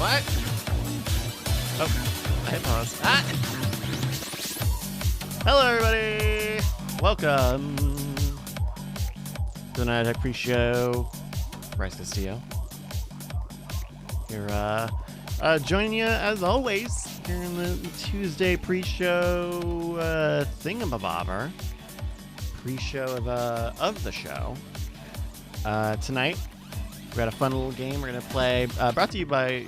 What? Oh, I hit pause. Ah! Hello, everybody. Welcome to the Night Tech Pre-Show. Bryce Castillo here, joining you as always here in the Tuesday Pre-Show thingamabobber. Pre-show of the show. Tonight we got a fun little game we're gonna play. Brought to you by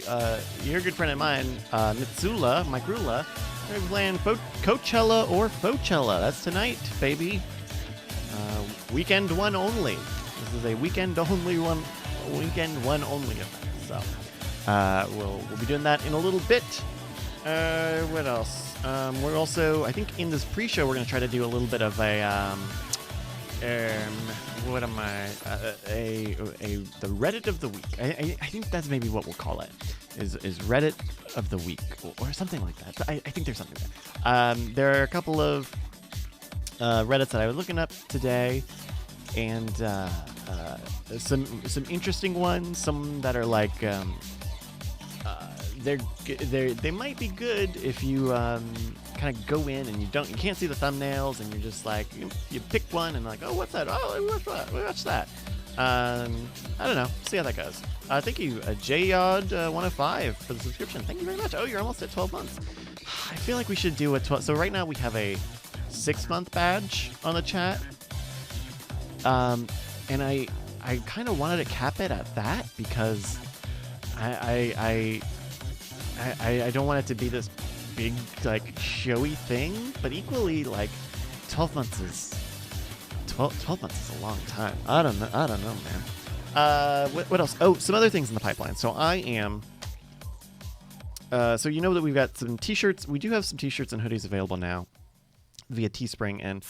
your good friend of mine, Mitsula, Mike Rula. We're playing Coachella or Fochella. That's tonight, baby. Weekend one only. This is a weekend one only event. So we'll be doing that in a little bit. What else? We're also, I think, in this pre-show we're gonna try to do a little bit of a what am I? The Reddit of the week. I think that's maybe what we'll call it. Is Reddit of the week or something like that. But I think there's something there. There are a couple of Reddits that I was looking up today, and some interesting ones. Some that are like they might be good if you kind of go in and you can't see the thumbnails, and you're just like you pick one and like, oh, what's that? Oh, what's that? I don't know. See how that goes. Thank you, JYod105 for the subscription. Thank you very much. Oh, you're almost at 12 months. I feel like we should do a 12. So right now we have a 6-month badge on the chat, and I kind of wanted to cap it at that because I don't want it to be this big, like, showy thing, but equally, like, 12 months is a long time. I don't know, man. What else? Oh, some other things in the pipeline. So I am, so you know that we've got some t-shirts. We do have some t-shirts and hoodies available now via Teespring, and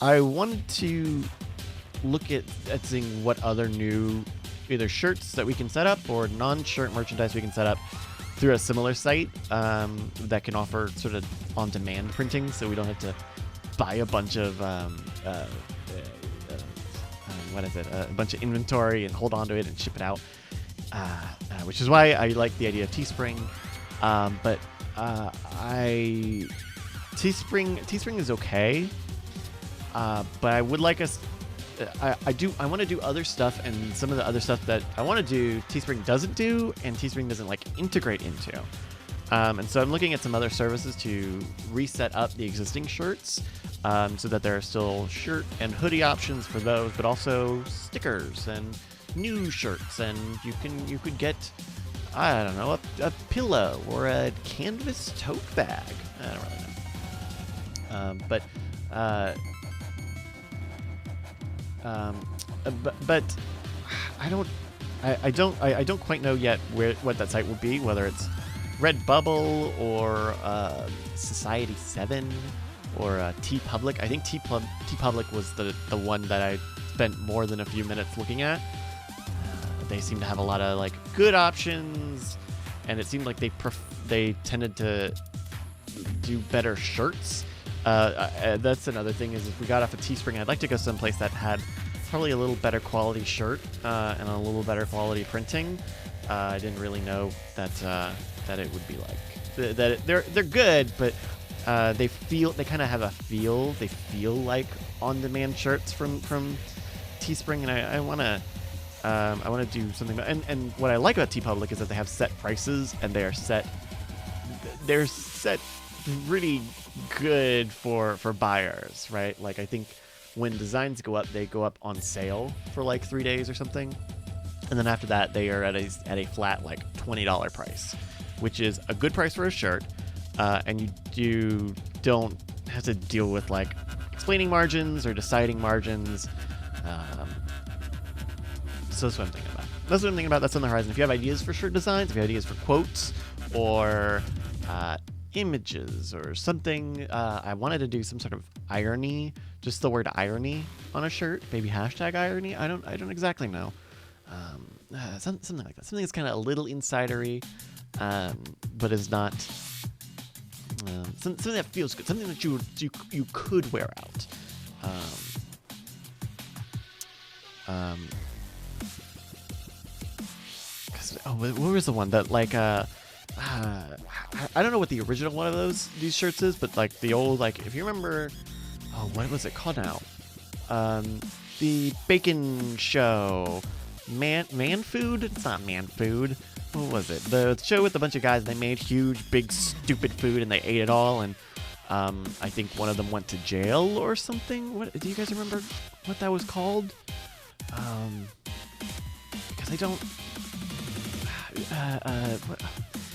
I wanted to look at seeing what other new either shirts that we can set up or non-shirt merchandise we can set up through a similar site that can offer sort of on-demand printing, so we don't have to buy a bunch of a bunch of inventory and hold on to it and ship it out, which is why I like the idea of Teespring. But Teespring is okay, but I would like us. I want to do other stuff, and some of the other stuff that I want to do, Teespring doesn't do, and Teespring doesn't like integrate into. And so I'm looking at some other services to reset up the existing shirts, so that there are still shirt and hoodie options for those, but also stickers and new shirts, and you could get, I don't know, a pillow or a canvas tote bag. I don't really know, but I don't quite know yet what that site will be, whether it's Redbubble or Society7 or TeePublic. I think TeePublic was the one that I spent more than a few minutes looking at. They seem to have a lot of like good options, and it seemed like they tended to do better shirts. That's another thing, is if we got off of Teespring, I'd like to go someplace that had probably a little better quality shirt and a little better quality printing. I didn't really know that it would be like that. They're good, but they kind of have a feel. They feel like on-demand shirts from Teespring, and I want to do something. And what I like about TeePublic is that they have set prices, and they're set really good for buyers, right? Like, I think when designs go up, they go up on sale for like 3 days or something, and then after that they are at a flat like $20 price, which is a good price for a shirt, and you don't have to deal with like explaining margins or deciding margins. So that's what I'm thinking about. That's on the horizon. If you have ideas for shirt designs, if you have ideas for quotes or images or something, I wanted to do some sort of irony, just the word irony on a shirt, maybe hashtag irony. I don't exactly know. Something like that. Something that's kind of a little insidery, but is not something that feels good. Something that you could wear out. Oh, what was the one that like I don't know what the original one of these shirts is, but like the old, like, if you remember, oh, what was it called now? The Bacon Show, Man Food. It's not Man Food. What was it? The show with a bunch of guys. They made huge, big, stupid food, and they ate it all. And I think one of them went to jail or something. What do you guys remember? What that was called? Because I don't.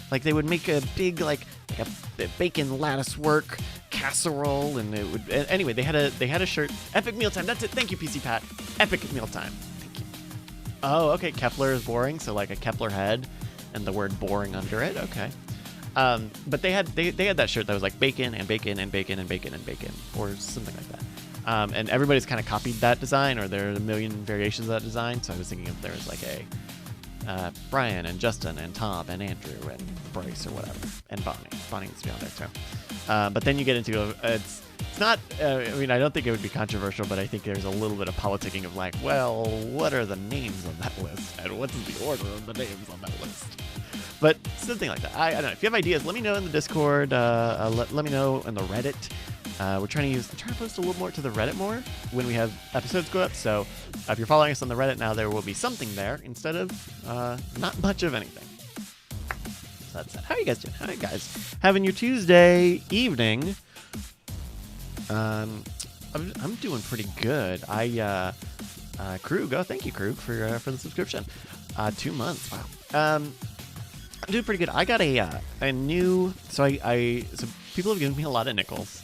Like they would make a big like a bacon lattice work casserole, and it would. Anyway, they had a shirt. Epic mealtime. That's it. Thank you, PC Pat. Epic mealtime. Thank you. Oh, okay. Kepler is boring, so like a Kepler head, and the word boring under it. Okay. But they had that shirt that was like bacon and bacon and bacon and bacon and bacon, or something like that. And everybody's kind of copied that design, or there are a million variations of that design. So I was thinking if there was like a Brian and Justin and Tom and Andrew and Bryce or whatever, and Bonnie. Bonnie needs to be on there too. But then you get into it's not. I mean, I don't think it would be controversial, but I think there's a little bit of politicking of like, well, what are the names on that list, and what's the order of the names on that list? But something like that. I don't know. If you have ideas, let me know in the Discord. Let me know in the Reddit. We're trying to post a little more to the Reddit more when we have episodes go up. So if you're following us on the Reddit now, there will be something there instead of not much of anything. So that's that. How are you guys doing? How are you guys having your Tuesday evening? I'm doing pretty good. Krug. Oh, thank you, Krug, for the subscription. 2 months. Wow. I'm doing pretty good. I got a new. So so people have given me a lot of nickels.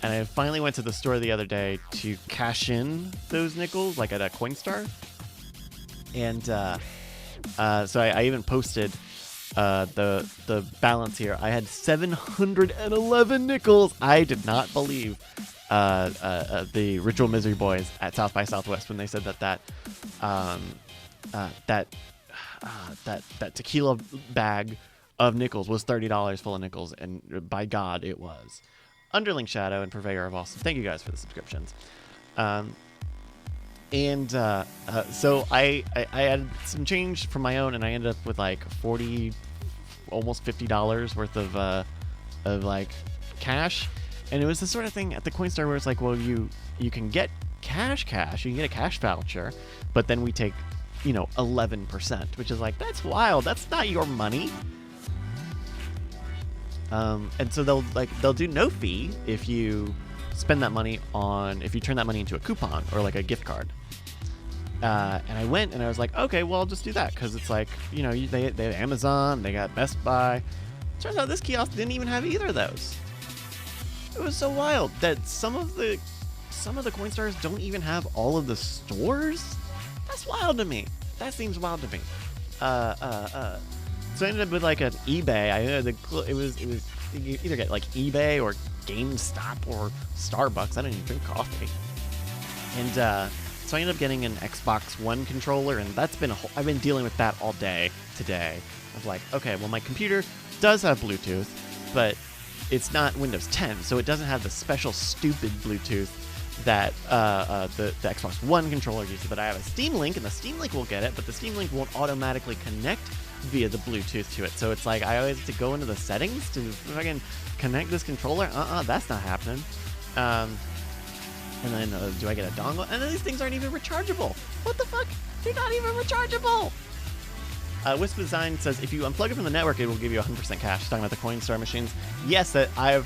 And I finally went to the store the other day to cash in those nickels, like at a Coinstar. And so I even posted the balance here. I had 711 nickels. I did not believe the Ritual Misery Boys at South by Southwest when they said that tequila bag of nickels was $30 full of nickels, and by God, it was. Underling Shadow and Purveyor of Awesome. Thank you guys for the subscriptions. So I had some change from my own, and I ended up with like $40, almost $50 worth of like cash. And it was the sort of thing at the Coinstar where it's like, well, you can get cash, you can get a cash voucher, but then we take 11%, which is like, that's wild. That's not your money. And so they'll do no fee if you spend that money if you turn that money into a coupon or like a gift card. And I went and I was like, okay, well, I'll just do that. Cause it's like, they have Amazon, they got Best Buy. Turns out this kiosk didn't even have either of those. It was so wild that some of the Coinstars don't even have all of the stores. That's wild to me. That seems wild to me. So I ended up with like an eBay. It was you either get like eBay or GameStop or Starbucks. I don't even drink coffee. And so I ended up getting an Xbox One controller, and that's been I've been dealing with that all day today. I was like, okay, well, my computer does have Bluetooth, but it's not Windows 10, so it doesn't have the special stupid Bluetooth that the Xbox One controller uses. But I have a Steam Link, and the Steam Link will get it, but the Steam Link won't automatically connect via the Bluetooth to it. So it's like I always have to go into the settings to fucking connect this controller. That's not happening. And then do I get a dongle? And then these things aren't even rechargeable. What the fuck? They're not even rechargeable. Wisp Design says if you unplug it from the network, it will give you 100% cash. Talking about the Coinstar machines. Yes, that I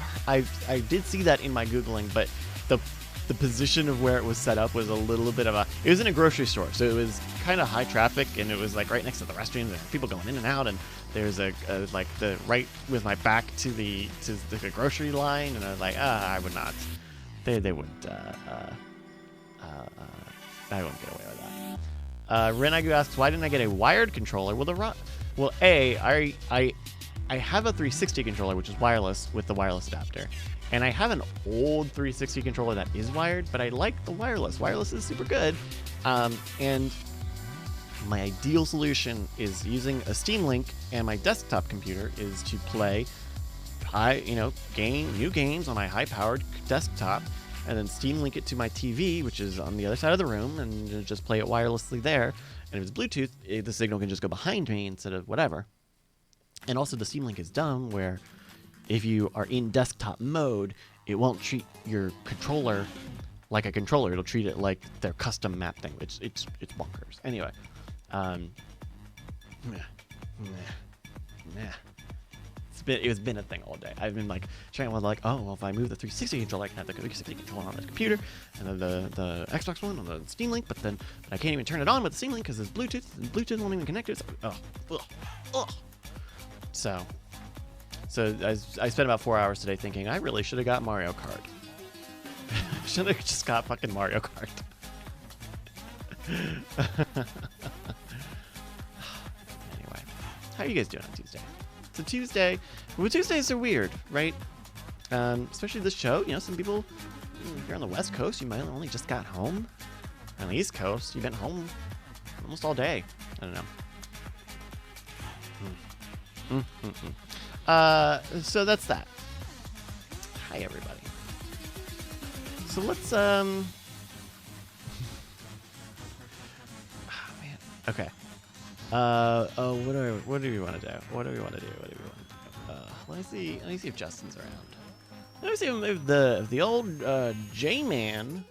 did see that in my Googling, but the position of where it was set up was a little bit of it was in a grocery store, so it was kind of high traffic, and it was like right next to the restrooms, and people going in and out, and there's like the right with my back to the grocery line, and I was like, I would not, they wouldn't, I wouldn't get away with that. Renagu asks, why didn't I get a wired controller? Well, I have a 360 controller, which is wireless with the wireless adapter. And I have an old 360 controller that is wired, but I like the wireless. Wireless is super good. And my ideal solution is using a Steam Link, and my desktop computer is to play new games on my high-powered desktop, and then Steam Link it to my TV, which is on the other side of the room, and just play it wirelessly there. And if it's Bluetooth, the signal can just go behind me instead of whatever. And also the Steam Link is dumb where if you are in desktop mode, it won't treat your controller like a controller. It'll treat it like their custom map thing. It's bonkers. Anyway, It's been a thing all day. I've been like trying to like, oh, well, if I move the 360 controller, I can have the 360 controller on the computer, and then the Xbox One on the Steam Link. But I can't even turn it on with the Steam Link because it's Bluetooth. And Bluetooth won't even connect to it. So I spent about 4 hours today thinking I really should have got Mario Kart. Should have just got fucking Mario Kart. Anyway, how are you guys doing on Tuesday? It's a Tuesday. Well, Tuesdays are weird, right? Especially this show. You know, some people, if you're on the West Coast, you might have only just got home. On the East Coast, you've been home almost all day. I don't know. So that's that. Hi, everybody. So let's, oh, man. Okay. What do we want to do? Let me see if Justin's around. Let me see if the old J-Man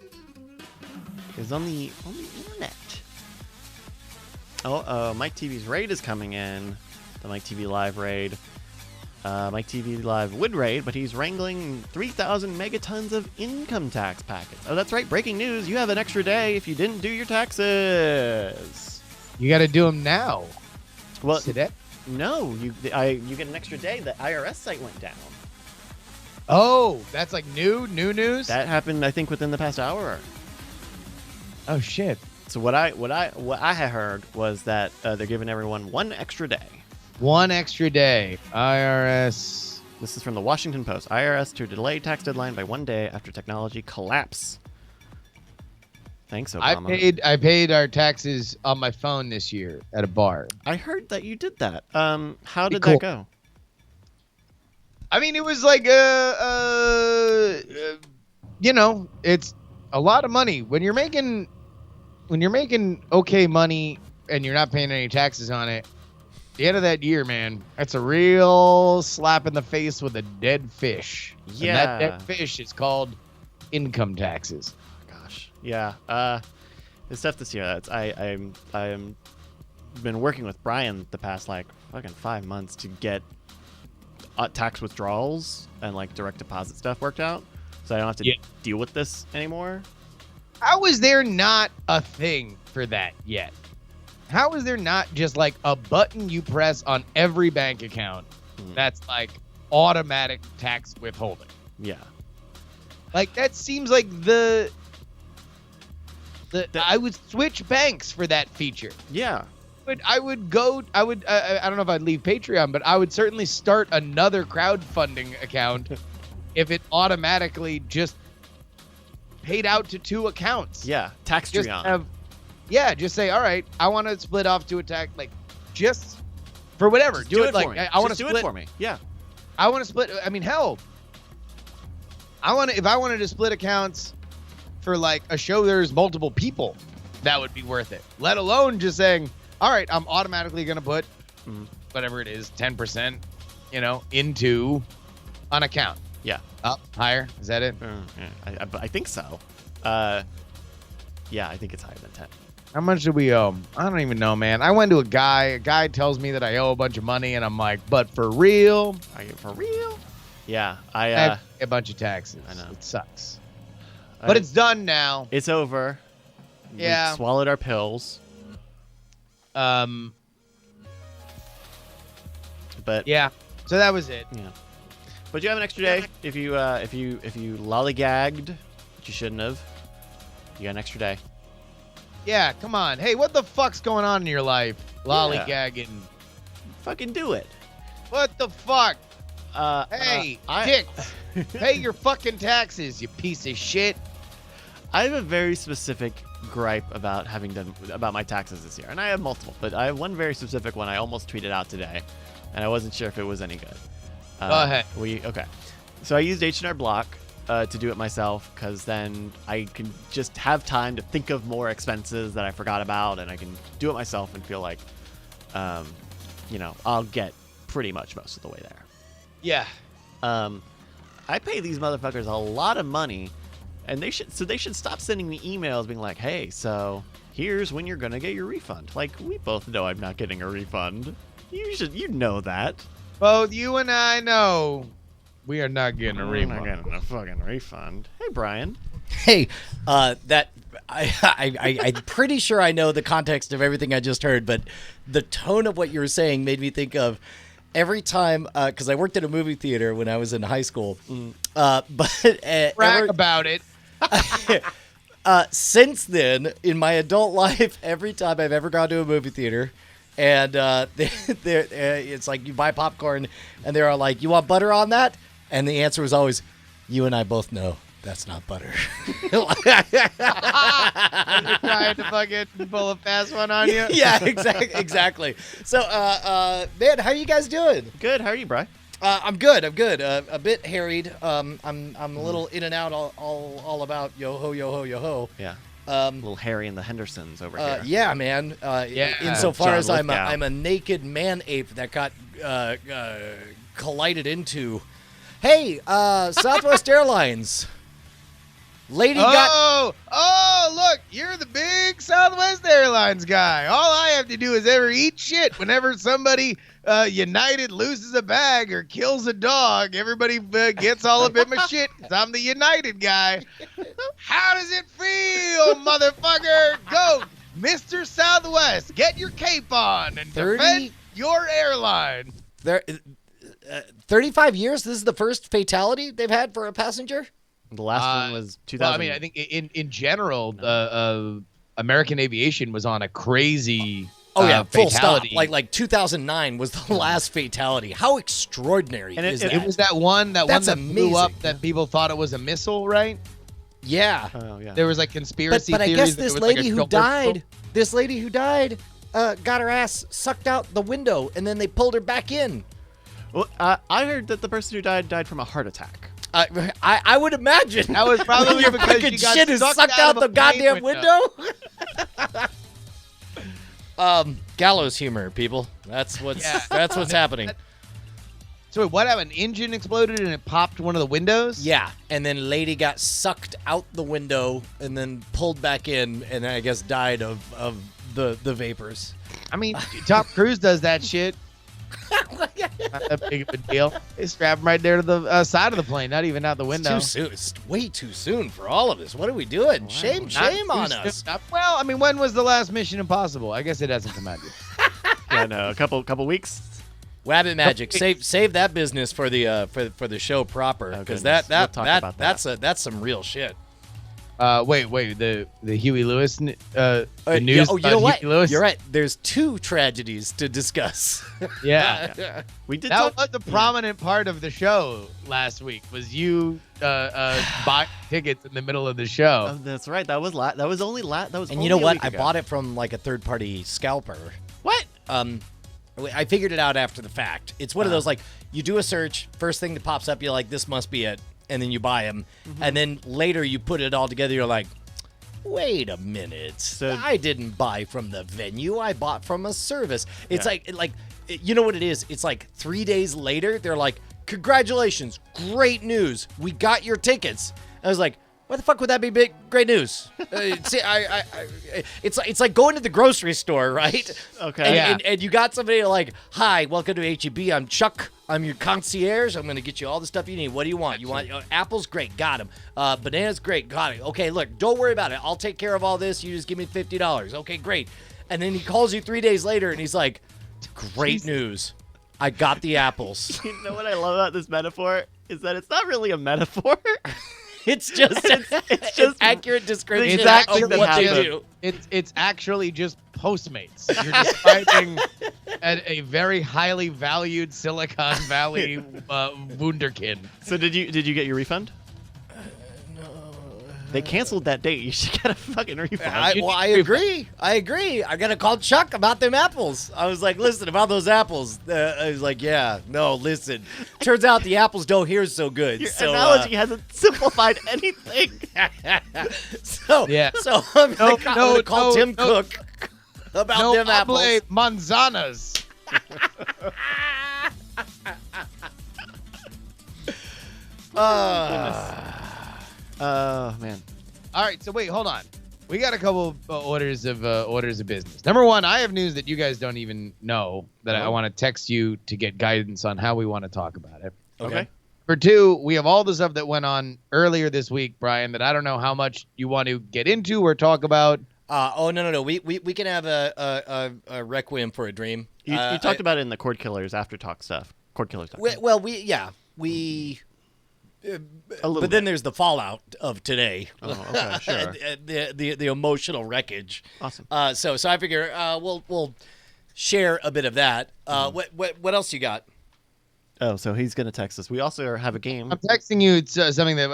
is on the internet. Oh, Mike TV's raid is coming in. The Mike TV Live raid. Mike TV Live would raid, but he's wrangling 3,000 megatons of income tax packets. Oh, that's right. Breaking news. You have an extra day if you didn't do your taxes. You got to do them now. Well, today? No, you get an extra day. The IRS site went down. Oh, that's like new news? That happened, I think, within the past hour. Oh shit. So what I had heard was that they're giving everyone one extra day. One extra day. IRS. This is from the Washington Post. IRS to delay tax deadline by 1 day after technology collapse. Thanks, Obama. I paid our taxes on my phone this year at a bar. I heard that you did that. How did that go? I mean, it was like you know, it's a lot of money when you're making okay money and you're not paying any taxes on it. At the end of that year, man, that's a real slap in the face with a dead fish. Yeah, and that dead fish is called income taxes. Gosh, yeah. It's tough this year. I'm been working with Brian the past like fucking 5 months to get tax withdrawals and like direct deposit stuff worked out, so I don't have to deal with this anymore. How is there not a thing for that yet? How is there not just like a button you press on every bank account that's like automatic tax withholding? Yeah. Like that seems like I would switch banks for that feature. Yeah. I don't know if I'd leave Patreon, but I would certainly start another crowdfunding account if it automatically just paid out to two accounts. Yeah. Taxtreon. Just say, all right, I want to split off to attack, like, just for whatever. Just do it like, for me. I want to split. Do it for me. Yeah. I want to split. I mean, hell, if I wanted to split accounts for like a show there's multiple people, that would be worth it. Let alone just saying, all right, I'm automatically going to put whatever it is, 10%, into an account. Yeah. Up, higher. Is that it? Yeah. I think so. Yeah, I think it's higher than 10. How much do we owe? I don't even know, man. I went to a guy tells me that I owe a bunch of money, and I'm like, but for real? Are you for real? Yeah, I have a bunch of taxes. I know. It sucks. But it's done now. It's over. Yeah. We swallowed our pills. But yeah. So that was it. Yeah. But you have an extra day if you lollygagged, which you shouldn't have. You got an extra day. Yeah, come on. Hey, what the fuck's going on in your life? Lollygagging. Fucking do it. What the fuck? Hey, dick. Pay your fucking taxes, you piece of shit. I have a very specific gripe about about my taxes this year, and I have multiple, but I have one very specific one I almost tweeted out today, and I wasn't sure if it was any good. Go ahead. Okay. So I used H&R Block to do it myself, because then I can just have time to think of more expenses that I forgot about, and I can do it myself and feel like, I'll get pretty much most of the way there. Yeah. I pay these motherfuckers a lot of money, and they should stop sending me emails being like, hey, so here's when you're gonna get your refund. Like, we both know I'm not getting a refund. You know that. Both you and I know we are not getting a refund. We're not getting a fucking refund. Hey, Brian. Hey, I'm pretty sure I know the context of everything I just heard, but the tone of what you were saying made me think of every time, because I worked at a movie theater when I was in high school. Brag about it. Since then, in my adult life, every time I've ever gone to a movie theater, and it's like you buy popcorn, and they're all like, "You want butter on that?" And the answer was always, "You and I both know that's not butter." You're trying to fucking pull a fast one on you. Yeah, exactly. So, man, how you guys doing? Good. How are you, Brian? I'm good. A bit harried. I'm a little in and out all about yo ho. Yeah. A little Harry and the Hendersons over here. Yeah, man. Insofar John as I'm Lithgow. a naked man ape that got collided into. Hey, Southwest Airlines. Lady got. Oh, look, you're the big Southwest Airlines guy. All I have to do is ever eat shit whenever somebody United loses a bag or kills a dog. Everybody gets all up in my shit 'cause I'm the United guy. How does it feel, motherfucker? Go, Mr. Southwest, get your cape on and defend your airline. 35 years? This is the first fatality they've had for a passenger? The last one was 2000. Well, I mean, I think in general, American aviation was on a crazy full fatality. stop. Like 2009 was the last fatality. How extraordinary And is It that? was that one that That's blew up amazing. that people thought it was a missile, right? Yeah. Oh, yeah. There was like conspiracy But I theories. guess that this it was like lady a who shoulder died, got her ass sucked out the window, and then they pulled her back in. Well, I heard that the person who died from a heart attack. I would imagine. That was probably your because fucking you got shit is sucked out of the a plane goddamn window. Gallows humor, people. That's what's happening. So wait, what happened? An engine exploded and it popped one of the windows? Yeah, and then lady got sucked out the window and then pulled back in, and I guess died of the vapors. I mean, Tom Cruise does that shit. Not that big of a deal. They strap him right there to the side of the plane, not even out the window. It's too soon. It's way too soon for all of this. What are we doing? Shame on us. Well, I mean, when was the last Mission Impossible? I guess it hasn't come out yet. Yeah, no, a couple weeks. Wabbit Magic, save that business for the show proper, because goodness. We'll talk about that. that's some real shit. Wait, the Huey Lewis, the news. You know what? Huey Lewis? You're right. There's two tragedies to discuss. Yeah. We did That was a prominent part of the show last week. Was you buying tickets in the middle of the show? Oh, that's right. That was only And you know what? I bought it from like a third-party scalper. What? I figured it out after the fact. It's one of those, like, you do a search, first thing that pops up, you're like, this must be it, and then you buy them. And then later you put it all together, you're like, wait a minute. So- I didn't buy from the venue. I bought from a service. It's like, you know what it is? It's like 3 days later, they're like, congratulations, great news. We got your tickets. I was like, why the fuck would that be big? Great news. See, it's like going to the grocery store, right? Okay. And you got somebody like, hi, welcome to H-E-B. I'm Chuck. I'm your concierge. I'm going to get you all the stuff you need. What do you want? You want apples? Great. Got them. Bananas? Great. Got it. Okay, look, don't worry about it. I'll take care of all this. You just give me $50. Okay, great. And then he calls you 3 days later, and he's like, great news. I got the apples. You know what I love about this metaphor is that it's not really a metaphor. It's just an accurate description exactly of that what they happened. do. It's actually just Postmates. You're describing a very highly valued Silicon Valley wunderkind. So did you get your refund? They canceled that date. You should get a fucking refund. I agree. I gotta call Chuck about them apples. I was like, listen, about those apples. I was like, yeah, no, listen. Turns out the apples don't hear so good. Your so, analogy hasn't simplified anything. So I'm gonna call Tim Cook about them apples. Manzanas. Man. All right, so wait, hold on. We got a couple orders of business. Number one, I have news that you guys don't even know that I want to text you to get guidance on how we want to talk about it. Okay. For two, we have all the stuff that went on earlier this week, Brian, that I don't know how much you want to get into or talk about. No. We can have a requiem for a dream. You talked about it in the Cord Killers after talk stuff. Cord Killers. But then there's the fallout of today. Oh, okay, sure. the emotional wreckage. Awesome. So I figure we'll share a bit of that. What else you got? Oh, so he's gonna text us. We also have a game. I'm texting you something that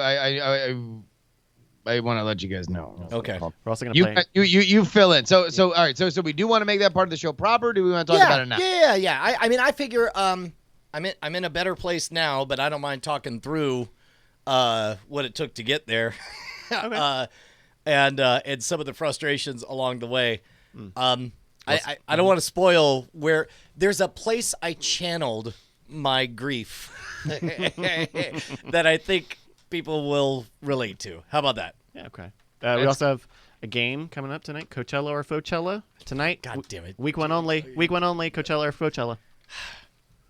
I want to let you guys know. Okay. We're also gonna play. You fill in. So all right. So we do want to make that part of the show proper. Or do we want to talk about it now? Yeah. I mean, I figure I'm in a better place now, but I don't mind talking through what it took to get there, Okay. and some of the frustrations along the way. I don't want to spoil where there's a place I channeled my grief that I think people will relate to. How about that? Yeah. Okay. We also have a game coming up tonight. Coachella or Fochella tonight. God damn it. Week one only. Coachella or Fochella.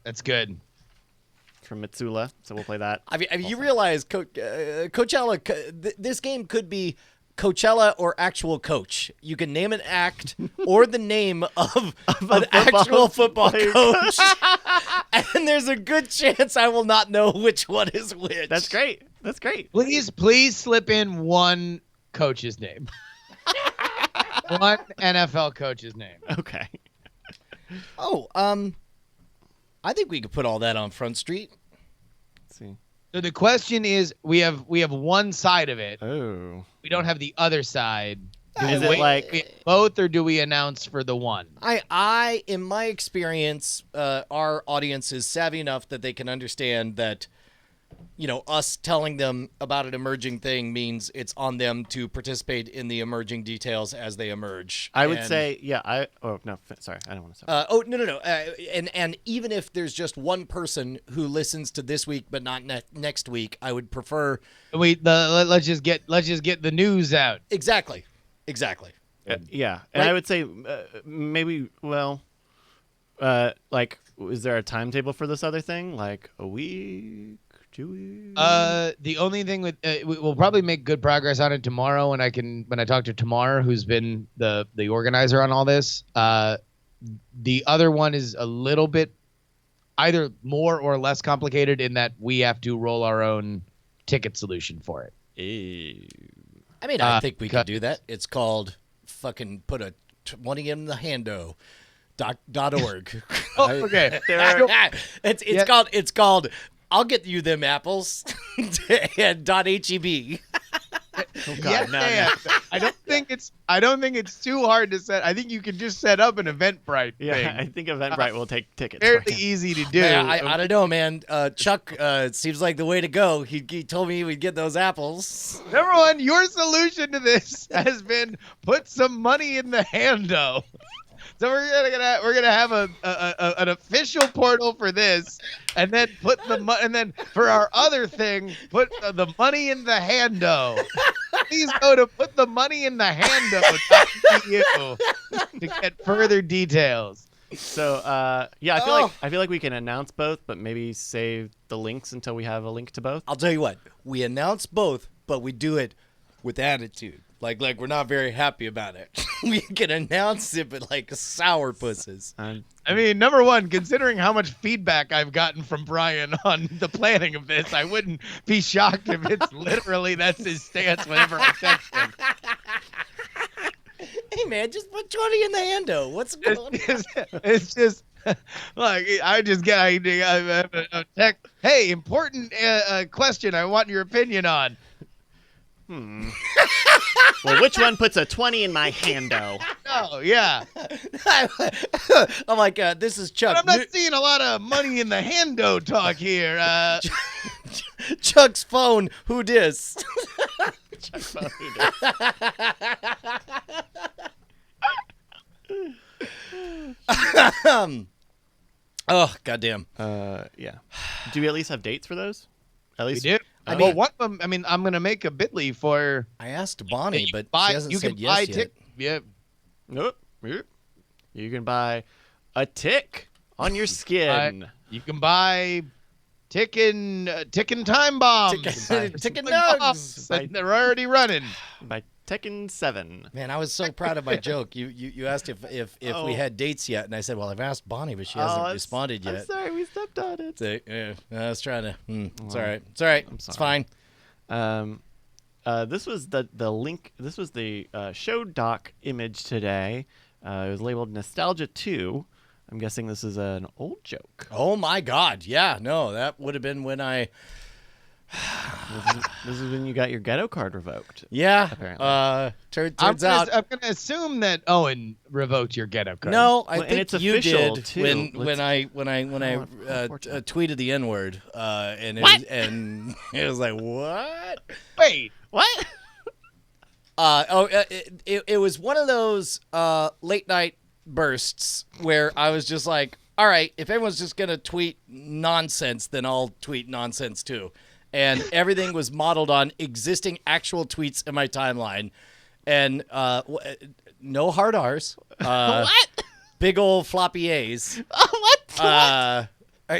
That's good. From Mitsula, so we'll play that. I mean, you realize Coachella, this game could be Coachella or actual coach. You can name an act or the name of an actual football coach, and there's a good chance I will not know which one is which. That's great. Please slip in one coach's name. One NFL coach's name. Okay. Oh, I think we could put all that on Front Street. Let's see. So the question is, we have one side of it. Oh. We don't have the other side. Is it like both, or do we announce for the one? I in my experience, our audience is savvy enough that they can understand that, us telling them about an emerging thing means it's on them to participate in the emerging details as they emerge. I would say, yeah. Sorry, I don't want to say. No. And even if there's just one person who listens to this week but not next week, I would prefer. Let's just get the news out. Exactly. Yeah, and I would say maybe. Well, is there a timetable for this other thing? Like a week? 2 weeks? The only thing we'll probably make good progress on it tomorrow when I talk to Tamar, who's been the organizer on all this. The other one is a little bit either more or less complicated in that we have to roll our own ticket solution for it. I mean, I think we could do that. It's called fucking put a 20 in the hando. .org. Okay. It's called I'll get you them apples and .heb. Oh God, yes, no. I don't think it's too hard to set. I think you can just set up an Eventbrite Yeah, thing. I think Eventbrite will take tickets. Fairly easy to do. Man, I don't know, man. Chuck seems like the way to go. He told me he would get those apples. Number one, your solution to this has been put some money in the hando. So we're gonna have an official portal for this, and then and then for our other thing, put the money in the hando. Please go to put the money in the hando to get further details. So yeah, I feel like we can announce both, but maybe save the links until we have a link to both. I'll tell you what, we announce both, but we do it with attitude. Like we're not very happy about it. We can announce it, but like sour pusses. I mean, number one, considering how much feedback I've gotten from Brian on the planning of this, I wouldn't be shocked if it's literally that's his stance whenever I text him. Hey man, just put 20 in the hando. What's going on? It's just like I just get a text. Hey, important question. I want your opinion on. Well, which one puts a 20 in my hando? Oh, yeah. I'm like, this is Chuck. But I'm not seeing a lot of money in the hando talk here. Chuck's phone. Who dis? Chuck's phone, who dis? Oh, goddamn. Yeah. Do we at least have dates for those? At We least do. Well, one of them, I mean, I'm going to make a bit.ly for... I asked Bonnie, but she hasn't you said can yes buy yet. Yep. Nope. You can buy a tick on your skin. You can buy ticking time bombs. Ticking nugs. They're already running. By Tekken 7. Man, I was so proud of my joke. You asked if we had dates yet, and I said, well, I've asked Bonnie, but she hasn't responded yet. I'm sorry, we stepped on it. So, yeah, I was trying to. It's all right. It's all right. It's fine. This was the link. This was the show doc image today. It was labeled Nostalgia 2. I'm guessing this is an old joke. Oh my God! Yeah, no, that would have been when I. This is when you got your ghetto card revoked. Yeah. Apparently. Turns out. I'm gonna assume that Owen revoked your ghetto card. No, I Well, and think it's you official, did too. when I tweeted the N-word, and it was like, what? Wait. What? It was one of those late night bursts where I was just like, all right, if everyone's just gonna tweet nonsense, then I'll tweet nonsense too. And everything was modeled on existing actual tweets in my timeline, and no hard R's. What? Big old floppy A's. What?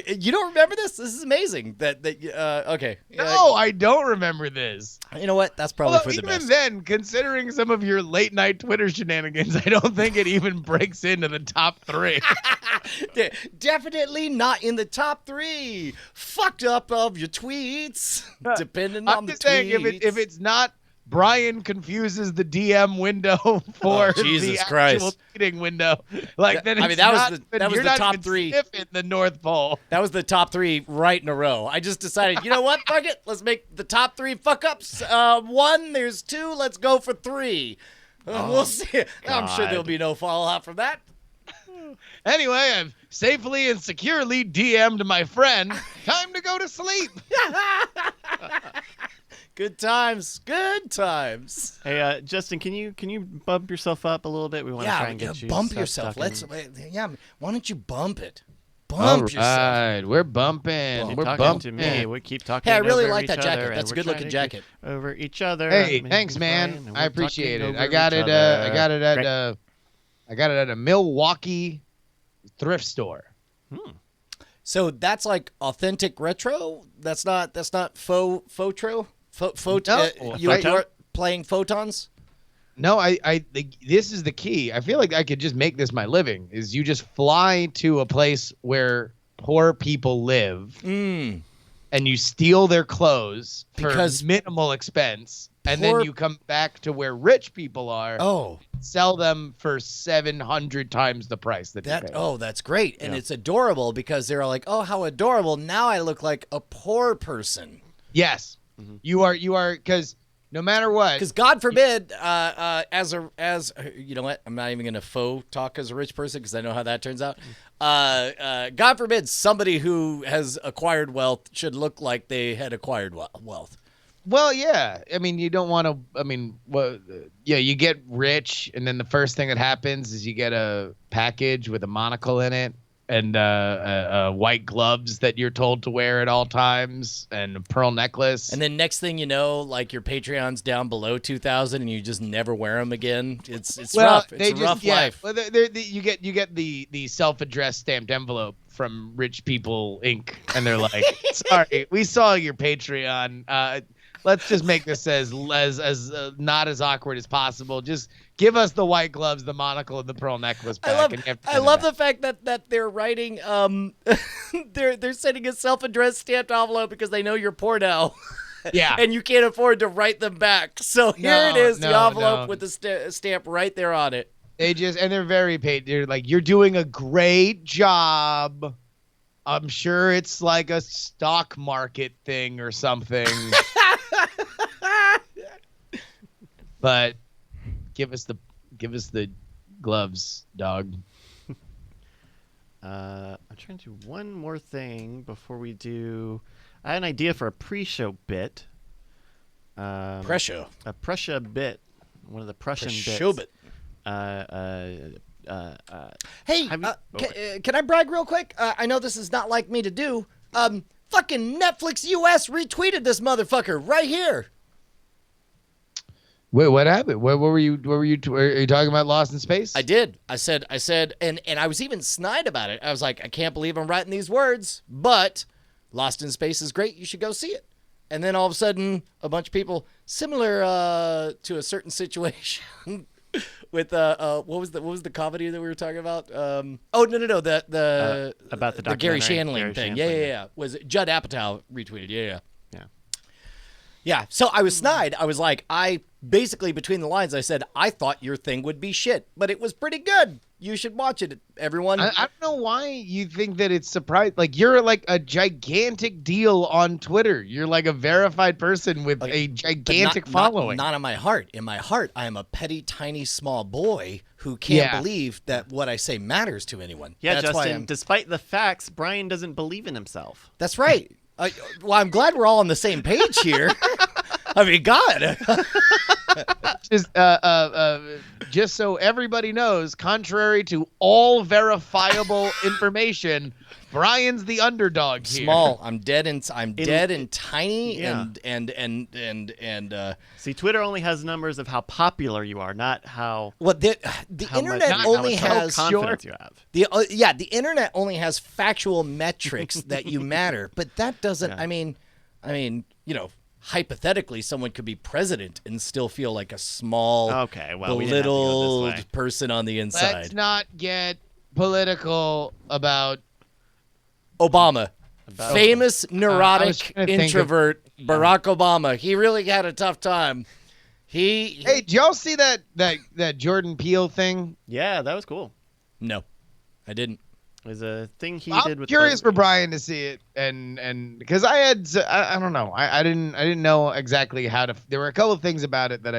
You don't remember this? This is amazing. Okay. No, I don't remember this. You know what? That's probably for the even best. then, considering some of your late night Twitter shenanigans, I don't think it even breaks into the top 3. Definitely not in the top 3. Fucked up of your tweets, depending on I'm the just saying, tweets. if it's not Brian confuses the DM window for Jesus the Christ. actual tweeting window, like then it's I mean, that not, was then that was you're the not top even 3. sniffing the North Pole. That was the top 3 right in a row. I just decided, you know what? Fuck it. Let's make the top 3 fuck ups. 1, there's 2. Let's go for 3. We'll see. I'm sure there'll be no fallout from that. Anyway, I've safely and securely DM'd my friend. Time to go to sleep. Good times. Good times. Hey, Justin, can you bump yourself up a little bit? We want to try and get you. Bump stuff yourself. stuck in. Why don't you bump it? All Bump yourself. right, we're bumping. Keep we're talking bumping. to me. We keep talking. Hey, I really over like each that jacket. other, That's a and we're good-looking trying to jacket. get over each other. Hey, I'm thanks, Brian, man. and I we're appreciate talking it. over I got each it. other. I got it at Great. I got it at a Milwaukee thrift store. So that's like authentic retro. That's not faux photro. No. You are playing photons. No, I think this is the key. I feel like I could just make this my living. Is you just fly to a place where poor people live, and you steal their clothes Because for minimal expense, and then poor- you come back to where rich people are. Oh, Sell them for 700 times the price that you pay. that's great, and it's adorable because they're all like, "Oh, how adorable!" Now I look like a poor person. Yes, you are because no matter what, Because God forbid, as you know what, I'm not even gonna faux talk as a rich person because I know how that turns out. God forbid somebody who has acquired wealth should look like they had acquired wealth. well, yeah. I mean, you don't want to. I mean, you get rich, and then the first thing that happens is you get a package with a monocle in it, and white gloves that you're told to wear at all times, and a pearl necklace. And then next thing you know, like your Patreon's down below 2,000, and you just never wear them again. It's rough. It's a rough life. Well, you get the self-addressed stamped envelope from Rich People Inc. and they're like, "Sorry, we saw your Patreon. Let's just make this as not as awkward as possible. Just give us the white gloves, the monocle, and the pearl necklace back." I love the fact that they're writing they're sending a self-addressed stamped envelope because they know you're poor now. Yeah. And you can't afford to write them back. So here it is, the no, envelope no. with the stamp right there on it. They're very paid. They're like, "You're doing a great job. I'm sure it's like a stock market thing or something." But Give us the gloves, dog. I'm trying to do one more thing before we do. I had an idea for a pre-show bit. Preshow. A Prussia bit. One of the Prussian Preshow bits. Hey, can I brag real quick? I know this is not like me to do. Fucking Netflix US retweeted this motherfucker right here. Wait, what happened? What were you? Are you talking about Lost in Space? I did. I said, and I was even snide about it. I was like, I can't believe I'm writing these words, but Lost in Space is great. You should go see it. And then all of a sudden, a bunch of people similar to a certain situation with what was the comedy that we were talking about? The about the Gary documentary, Shandling thing. Shandling. Yeah. Was it Judd Apatow retweeted? Yeah. Yeah. So I was snide. I was like, basically between the lines, I said, I thought your thing would be shit, but it was pretty good. You should watch it, everyone. I don't know why you think that it's surprising. Like, you're like a gigantic deal on Twitter. You're like a verified person with a gigantic following. Not in my heart. In my heart, I am a petty, tiny, small boy who can't believe that what I say matters to anyone. Yeah, That's Justin, despite the facts, Brian doesn't believe in himself. That's right. Well, I'm glad we're all on the same page here. I mean, God. Just so everybody knows, contrary to all verifiable information, Brian's the underdog here. Small. I'm dead and tiny and See, Twitter only has numbers of how popular you are, not how the how internet much, only how has confidence you have. the internet only has factual metrics that you matter, but that doesn't. Yeah. I mean, hypothetically, someone could be president and still feel like a small, We didn't have to go this way. belittled person on the inside. Let's not get political about Obama, famous I was neurotic trying to think introvert, Barack Obama. He really had a tough time. Hey, did y'all see that Jordan Peele thing? Yeah, that was cool. No, I didn't. It was a thing he I'm did with curious for BuzzFeed. Brian to see it, and because I don't know, I didn't know exactly how to. There were a couple of things about it that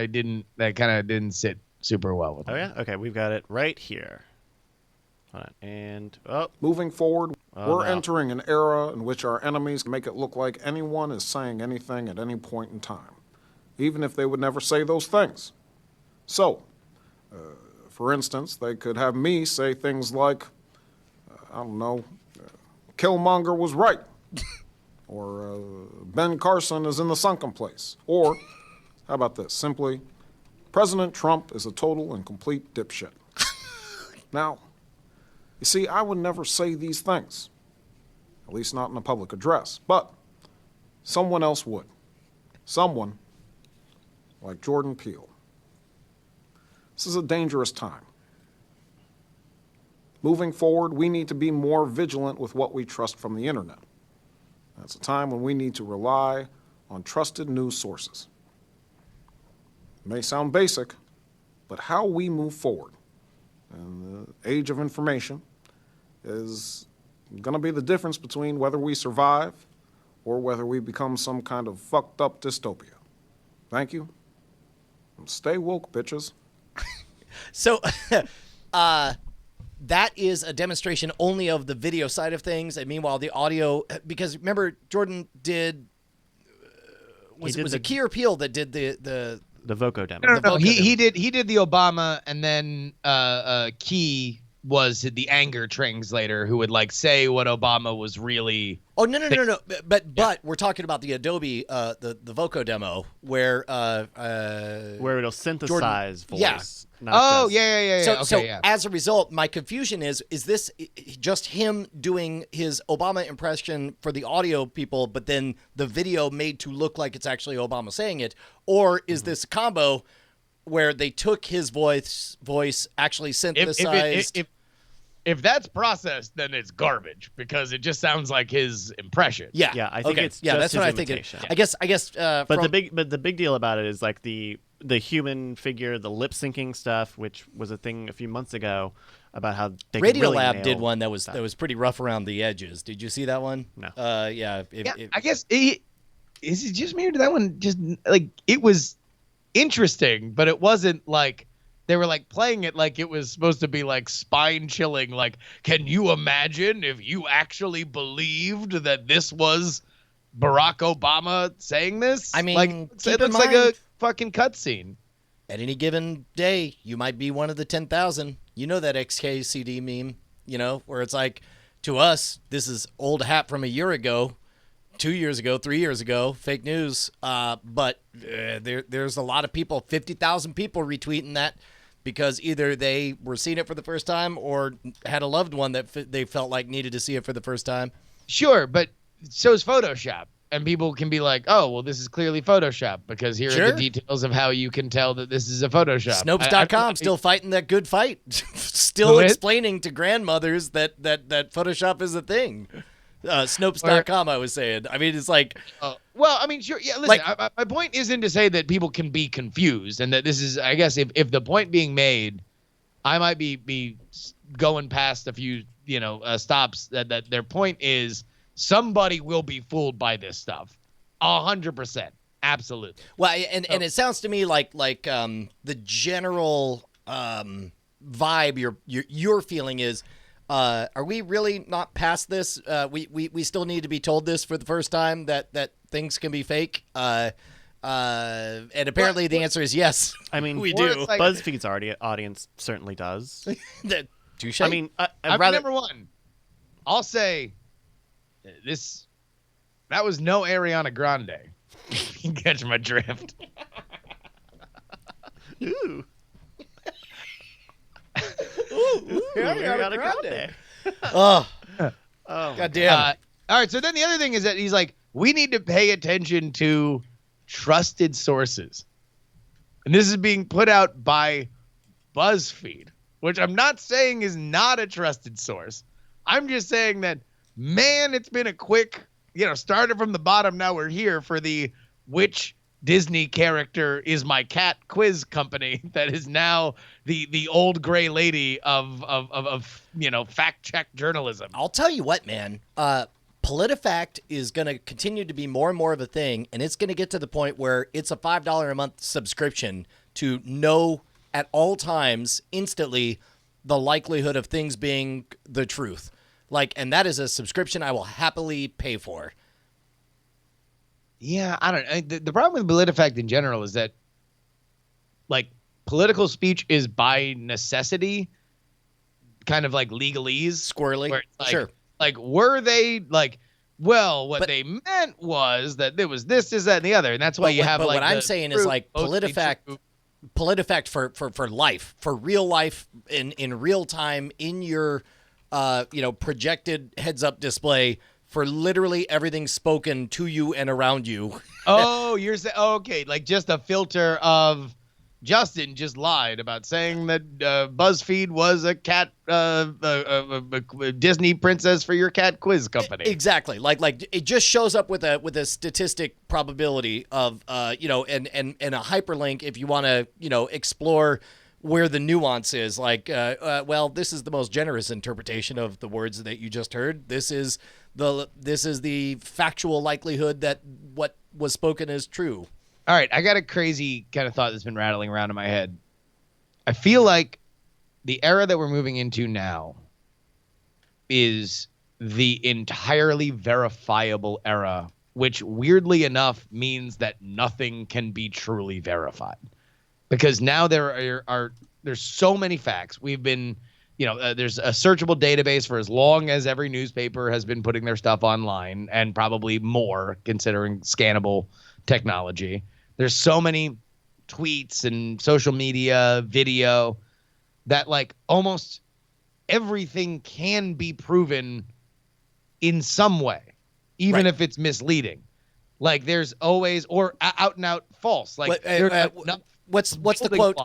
kind of didn't sit super well with me. Oh yeah, okay, we've got it right here. Hold on, and Moving forward, Oh, we're no. entering an era in which our enemies make it look like anyone is saying anything at any point in time, even if they would never say those things. So, for instance, they could have me say things like, I don't know, Killmonger was right, or Ben Carson is in the sunken place, or, how about this, simply, President Trump is a total and complete dipshit. Now, you see, I would never say these things, at least not in a public address, but someone else would. Someone like Jordan Peele. This is a dangerous time. Moving forward, we need to be more vigilant with what we trust from the internet. That's a time when we need to rely on trusted news sources. It may sound basic, but how we move forward in the age of information is going to be the difference between whether we survive or whether we become some kind of fucked up dystopia. Thank you. And stay woke, bitches. So, that is a demonstration only of the video side of things, and meanwhile the audio. Because remember, Jordan did. Was it Key or Peele that did the Voco demo? No. He did the Obama, and then Key was the anger translator who would like say what Obama was really. Oh no! But we're talking about the Adobe the Voco demo where it'll synthesize voice. Yeah. Oh just- yeah. So yeah. as a result, my confusion is this just him doing his Obama impression for the audio people, but then the video made to look like it's actually Obama saying it, or is this a combo where they took his voice actually synthesized? If that's processed, then it's garbage because it just sounds like his impression. Yeah, Yeah, I think okay. it's yeah. just That's what his I think. imitation. I guess. But the big deal about it is like the human figure, the lip syncing stuff, which was a thing a few months ago about how they could really Radiolab nail did one that was stuff. pretty rough around the edges. Did you see that one? No. Yeah. I guess is it just me or did that one just like it was interesting, but it wasn't like they were like playing it like it was supposed to be like spine chilling. Like, can you imagine if you actually believed that this was Barack Obama saying this? I mean, like, keep it in looks like a mind- fucking cutscene. At any given day, you might be one of the 10,000. You know that XKCD meme, where it's like, to us, this is old hat from a year ago, 2 years ago, 3 years ago, fake news. But there's a lot of people, 50,000 people retweeting that because either they were seeing it for the first time or had a loved one that they felt like needed to see it for the first time. Sure, but so is Photoshop. And people can be like, oh, well, this is clearly Photoshop because here are the details of how you can tell that this is a Photoshop. Snopes.com still fighting that good fight. Still explaining to grandmothers that Photoshop is a thing. Snopes.com, I was saying. I mean, it's like... well, I mean, sure. Yeah, listen, my point isn't to say that people can be confused and that this is, I guess, if the point being made, I might be going past a few, stops that their point is... Somebody will be fooled by this stuff, 100%, absolutely. Well, and it sounds to me like the general vibe you're feeling is, are we really not past this? We still need to be told this for the first time that things can be fake. And apparently the answer is yes. I mean, we do. Like, BuzzFeed's audience certainly does. Touche. I mean, number one, I'll say. That was no Ariana Grande. You catch my drift. Ooh. Ariana Grande. Oh, Oh, God damn. All right, so then the other thing is that he's like, we need to pay attention to trusted sources. And this is being put out by BuzzFeed, which I'm not saying is not a trusted source. I'm just saying that, man, it's been a quick, started from the bottom. Now we're here for the which Disney character is my cat quiz company that is now the old gray lady of fact check journalism. I'll tell you what, man. PolitiFact is going to continue to be more and more of a thing, and it's going to get to the point where it's a $5 a month subscription to know at all times instantly the likelihood of things being the truth. And that is a subscription I will happily pay for. Yeah, I don't know. The problem with PolitiFact in general is that, political speech is by necessity kind of like legalese. Squirrely. Sure. Were they what they meant was that there was this, that, and the other. And that's why you have but what I'm saying is PolitiFact for life, for real life in real time in your projected heads-up display for literally everything spoken to you and around you. Oh, you're saying, okay, just a filter of Justin just lied about saying that BuzzFeed was a cat, a Disney princess for your cat quiz company. Exactly. Like it just shows up with a statistic probability of, and a hyperlink if you want to, explore where the nuance is. This is the most generous interpretation of the words that you just heard. This is the factual likelihood that what was spoken is true. All right, I got a crazy kind of thought that's been rattling around in my head. I feel like the era that we're moving into now is the entirely verifiable era, which weirdly enough means that nothing can be truly verified. Because now there's so many facts. We've been, there's a searchable database for as long as every newspaper has been putting their stuff online, and probably more considering scannable technology. There's so many tweets and social media, video that almost everything can be proven in some way, even if it's misleading. There's always, or out and out false. What's the quote?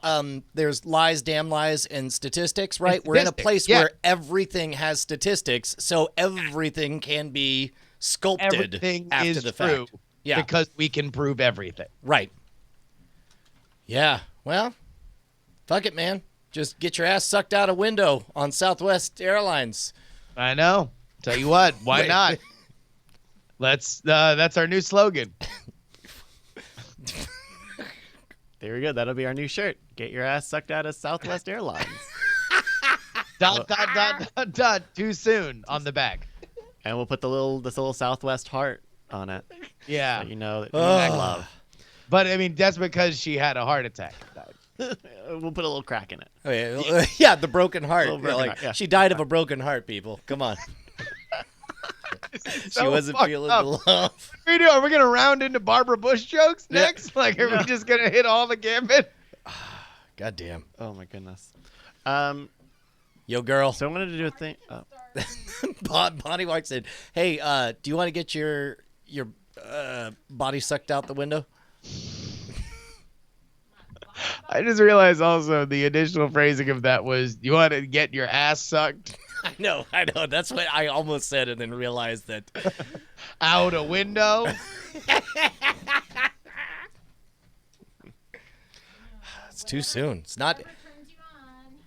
There's lies, damn lies, and statistics, right? We're in a place where everything has statistics, so everything can be sculpted after the fact. Yeah. Because we can prove everything. Right. Yeah. Well, fuck it, man. Just get your ass sucked out a window on Southwest Airlines. I know. Tell you what, why not? That's our new slogan. There we go. That'll be our new shirt. Get your ass sucked out of Southwest Airlines. ... Too soon on the back. And we'll put this little Southwest heart on it. Yeah. So you know that love. But I mean, that's because she had a heart attack. We'll put a little crack in it. Oh, yeah, the broken heart. Little broken Like, heart, yeah. She died of a broken heart, people. Come on. She So wasn't fucked feeling up. the love. What are we doing? Are we gonna round into Barbara Bush jokes Yeah. next? Like, are we just gonna hit all the gambit? God damn. Oh my goodness. Yo, girl. So I'm gonna do a thing. Bonnie walks in. Hey, do you want to get your body sucked out the window? I just realized also the additional phrasing of that was, "You want to get your ass sucked I know. That's what I almost said and then realized that. out a window." It's too soon. It's not.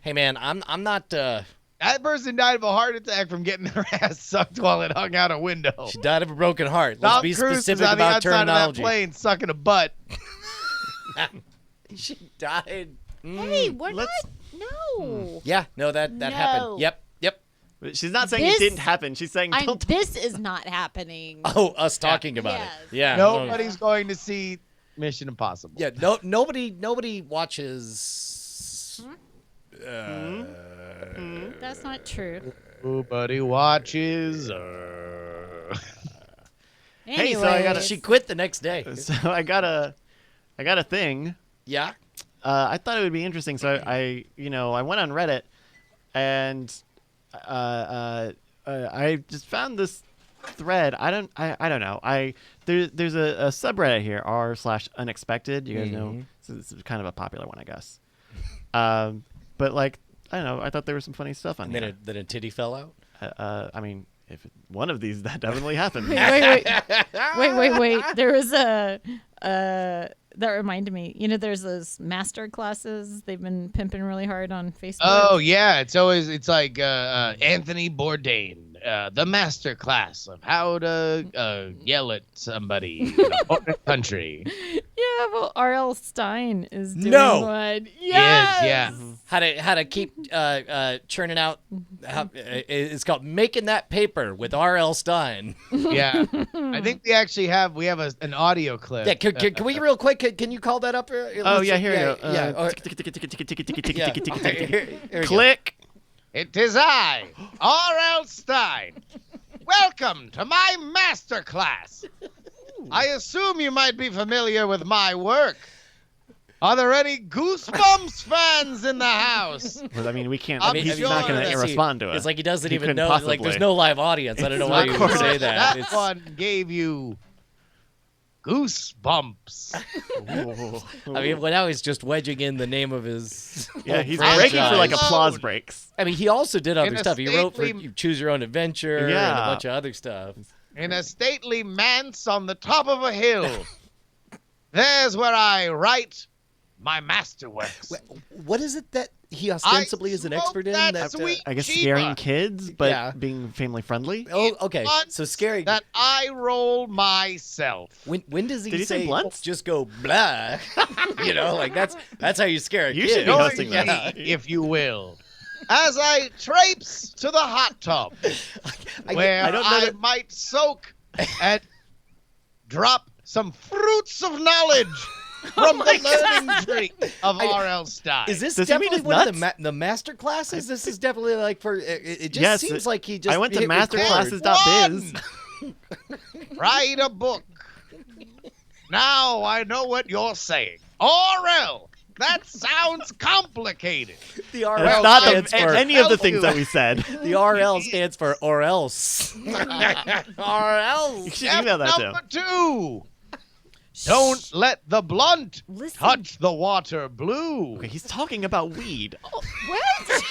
Hey, man, I'm not. That person died of a heart attack from getting their ass sucked while it hung out a window. She died of a broken heart. Let's Tom be Cruise is specific on the about outside of that terminology. plane sucking a butt. She died. Hey, we're Let's- not. No. Yeah, no, that No. happened. Yep. She's not saying This- it didn't happen. She's saying don't. This is not happening. Oh, us talking about Yes. it. Yeah. Nobody's going to see Mission Impossible. Yeah. Nobody watches. That's not true. Nobody watches. Hey, so I gotta- She quit the next day. So I got a thing. Yeah. I thought it would be interesting. So I went on Reddit, and I just found this thread. I don't know. There's a subreddit here, r/unexpected. You guys know this is kind of a popular one, I guess. But like, I don't know. I thought there was some funny stuff on And here. then a titty fell out. I mean, if one of these, that definitely happened. Wait. There was that reminded me. You know, there's those master classes they've been pimping really hard on Facebook. Oh yeah, it's like Anthony Bourdain, the master class of how to yell at somebody in a foreign country. Yeah, well, R.L. Stein is doing No. one. Yes, Yes. yeah. How to keep churning out. It's called Making That Paper with R.L. Stein. Yeah, I think we actually have an audio clip. Yeah, can we real quick? Can you call that up? Oh yeah, here we go. Yeah. Click. It is I, R.L. Stein. Welcome to my master class. I assume you might be familiar with my work. Are there any Goosebumps fans in the house? Well, I mean, we can't. I mean, he's sure, not going let's to see. respond to it. It's like he doesn't He even couldn't know. Like there's possibly. no live audience. I don't know why you would say that. That one gave you Goosebumps. I mean, well, now he's just wedging in the name of his. Yeah, whole he's franchise. breaking for like Alone. applause breaks. I mean, he also did In other a stuff. He wrote for stately- You Choose Your Own Adventure and a Yeah. bunch of other stuff. In a stately manse on the top of a hill. There's where I write my masterworks. What is it that he ostensibly is an smoke expert in? that That, sweet I guess Chiba. scaring kids, but Yeah. being family friendly. oh, okay. Once So scary. that I roll myself. When does he Did he say say blunts? just go blah? You know, like that's how you scare a You kid. should be hosting Join that. me, if you will, as I traipse to the hot tub, where I don't know I that- might soak and drop some fruits of knowledge from the learning tree of R.L. Stein. Is this Does he mean definitely his one of nuts? the master classes? This is definitely like for. It just Yes, seems like he just. I went to hit record. masterclasses.biz. Write a book. Now I know what you're saying. R.L. That sounds complicated. The That's RL not stands for any of the help things you. that we said. the RL stands for or else. or You else. should email that to him. Number 2. Don't let the blunt Listen. touch the water blue. Okay, he's talking about weed. What?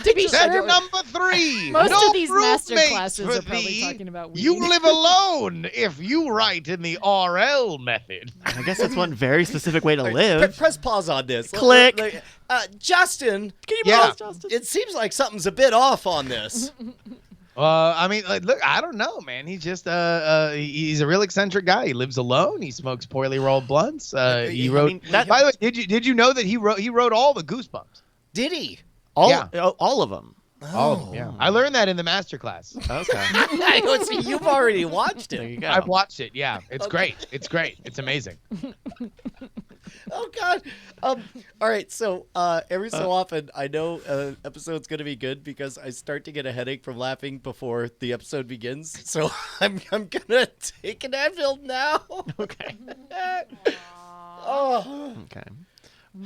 To be Step sure, number 3. most no of these master roommates classes for are probably thee. talking about weed. You live alone if you write in the RL method. I guess that's one very specific way to live. Press pause on this. Click. Justin, Can you Yeah. pause, Justin? it seems like something's a bit off on this. I mean, like, look, I don't know, man. He's just he's a real eccentric guy. He lives alone. He smokes poorly rolled blunts. He wrote. I mean, that, By the way, did you know that he wrote all the Goosebumps? Did he? all yeah. all of them. All of them, yeah. I learned that in the master class. Okay. See, you've already watched There it. you go. I've watched it. Yeah, it's great. It's great. It's amazing. Oh God. All right. So every so often, I know episode's gonna be good because I start to get a headache from laughing before the episode begins. So I'm gonna take an Advil now. Okay. Oh. Okay.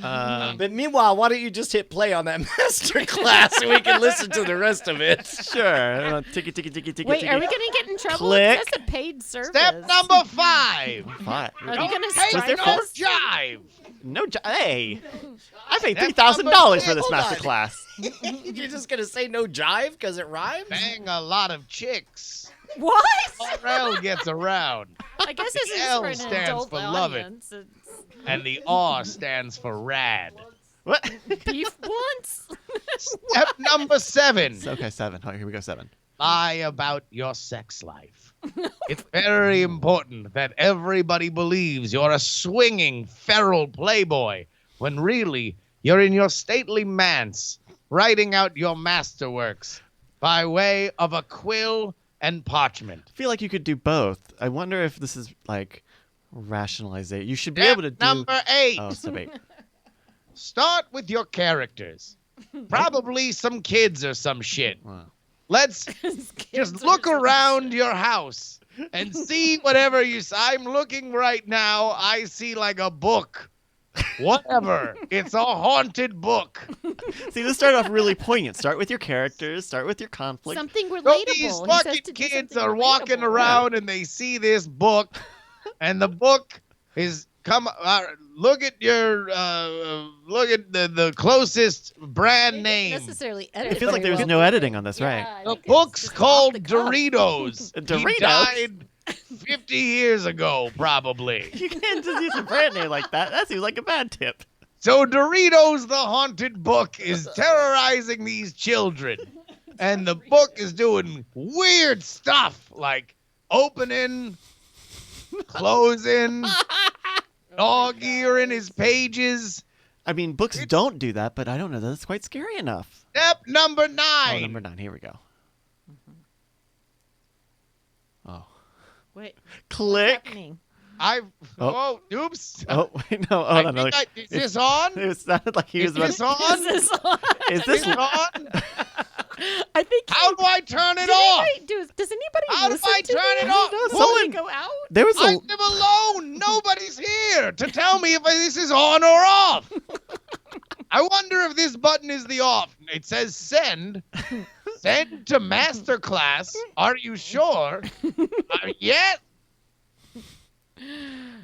But meanwhile, why don't you just hit play on that master class so we can listen to the rest of it? Sure. Ticky, ticky, ticky, ticky, Wait, ticky. are we gonna get in trouble? Click. That's a paid service. Step number 5. What? Are they gonna Hey, strike no us? jive. No, hey. I paid Step $3,000 for number this Hold master on. class. You're just gonna say no jive because it rhymes? Bang a lot of chicks. What? RL gets around. I guess this is L for an stands adult for love it. audience. It's And the R stands for rad. What? beef blunts. Step number 7. Okay, 7. All right, here we go, 7. Lie about your sex life. It's very important that everybody believes you're a swinging, feral playboy when really you're in your stately manse writing out your masterworks by way of a quill and parchment. I feel like you could do both. I wonder if this is like rationalization. You should be Step able to do. number 8. Oh, step 8. Start with your characters. Probably some kids or some shit. Wow. Let's just look around your house and see whatever I'm looking right now. I see like a book. Whatever. It's a haunted book. See, this started off really poignant. Start with your characters. Start with your conflict. Something So relatable. these He says fucking to do kids something are walking relatable. around and they see this book, and the book is look at the closest brand They name. didn't necessarily It edit feels like very there was well. no editing on this, right? Yeah, I The think it's book's just off called the cuff. Doritos. He Doritos? died 50 years ago, probably. You can't just use a brand name like that. That seems like a bad tip. So Doritos, the haunted book, is terrorizing these children. And the book is doing weird stuff like opening, closing, dog-earing his pages. I mean, books don't do that, but I don't know. That's quite scary enough. Step number 9. Oh, number 9. Here we go. Oh. Wait, what's Click. happening? Oh, oops. Oh, wait, no. I Hold on. think is this on? It sounded like he was Is about this to... on? Is this on? Is Is this... it on? I think. How do I turn it Did off? anybody does anybody How do listen I to turn me? it off? Does Someone- somebody go out? There was I a... live alone. Nobody's here to tell me if this is on or off. I wonder if this button is the off. It says send. Send to masterclass. Are you sure? Yes.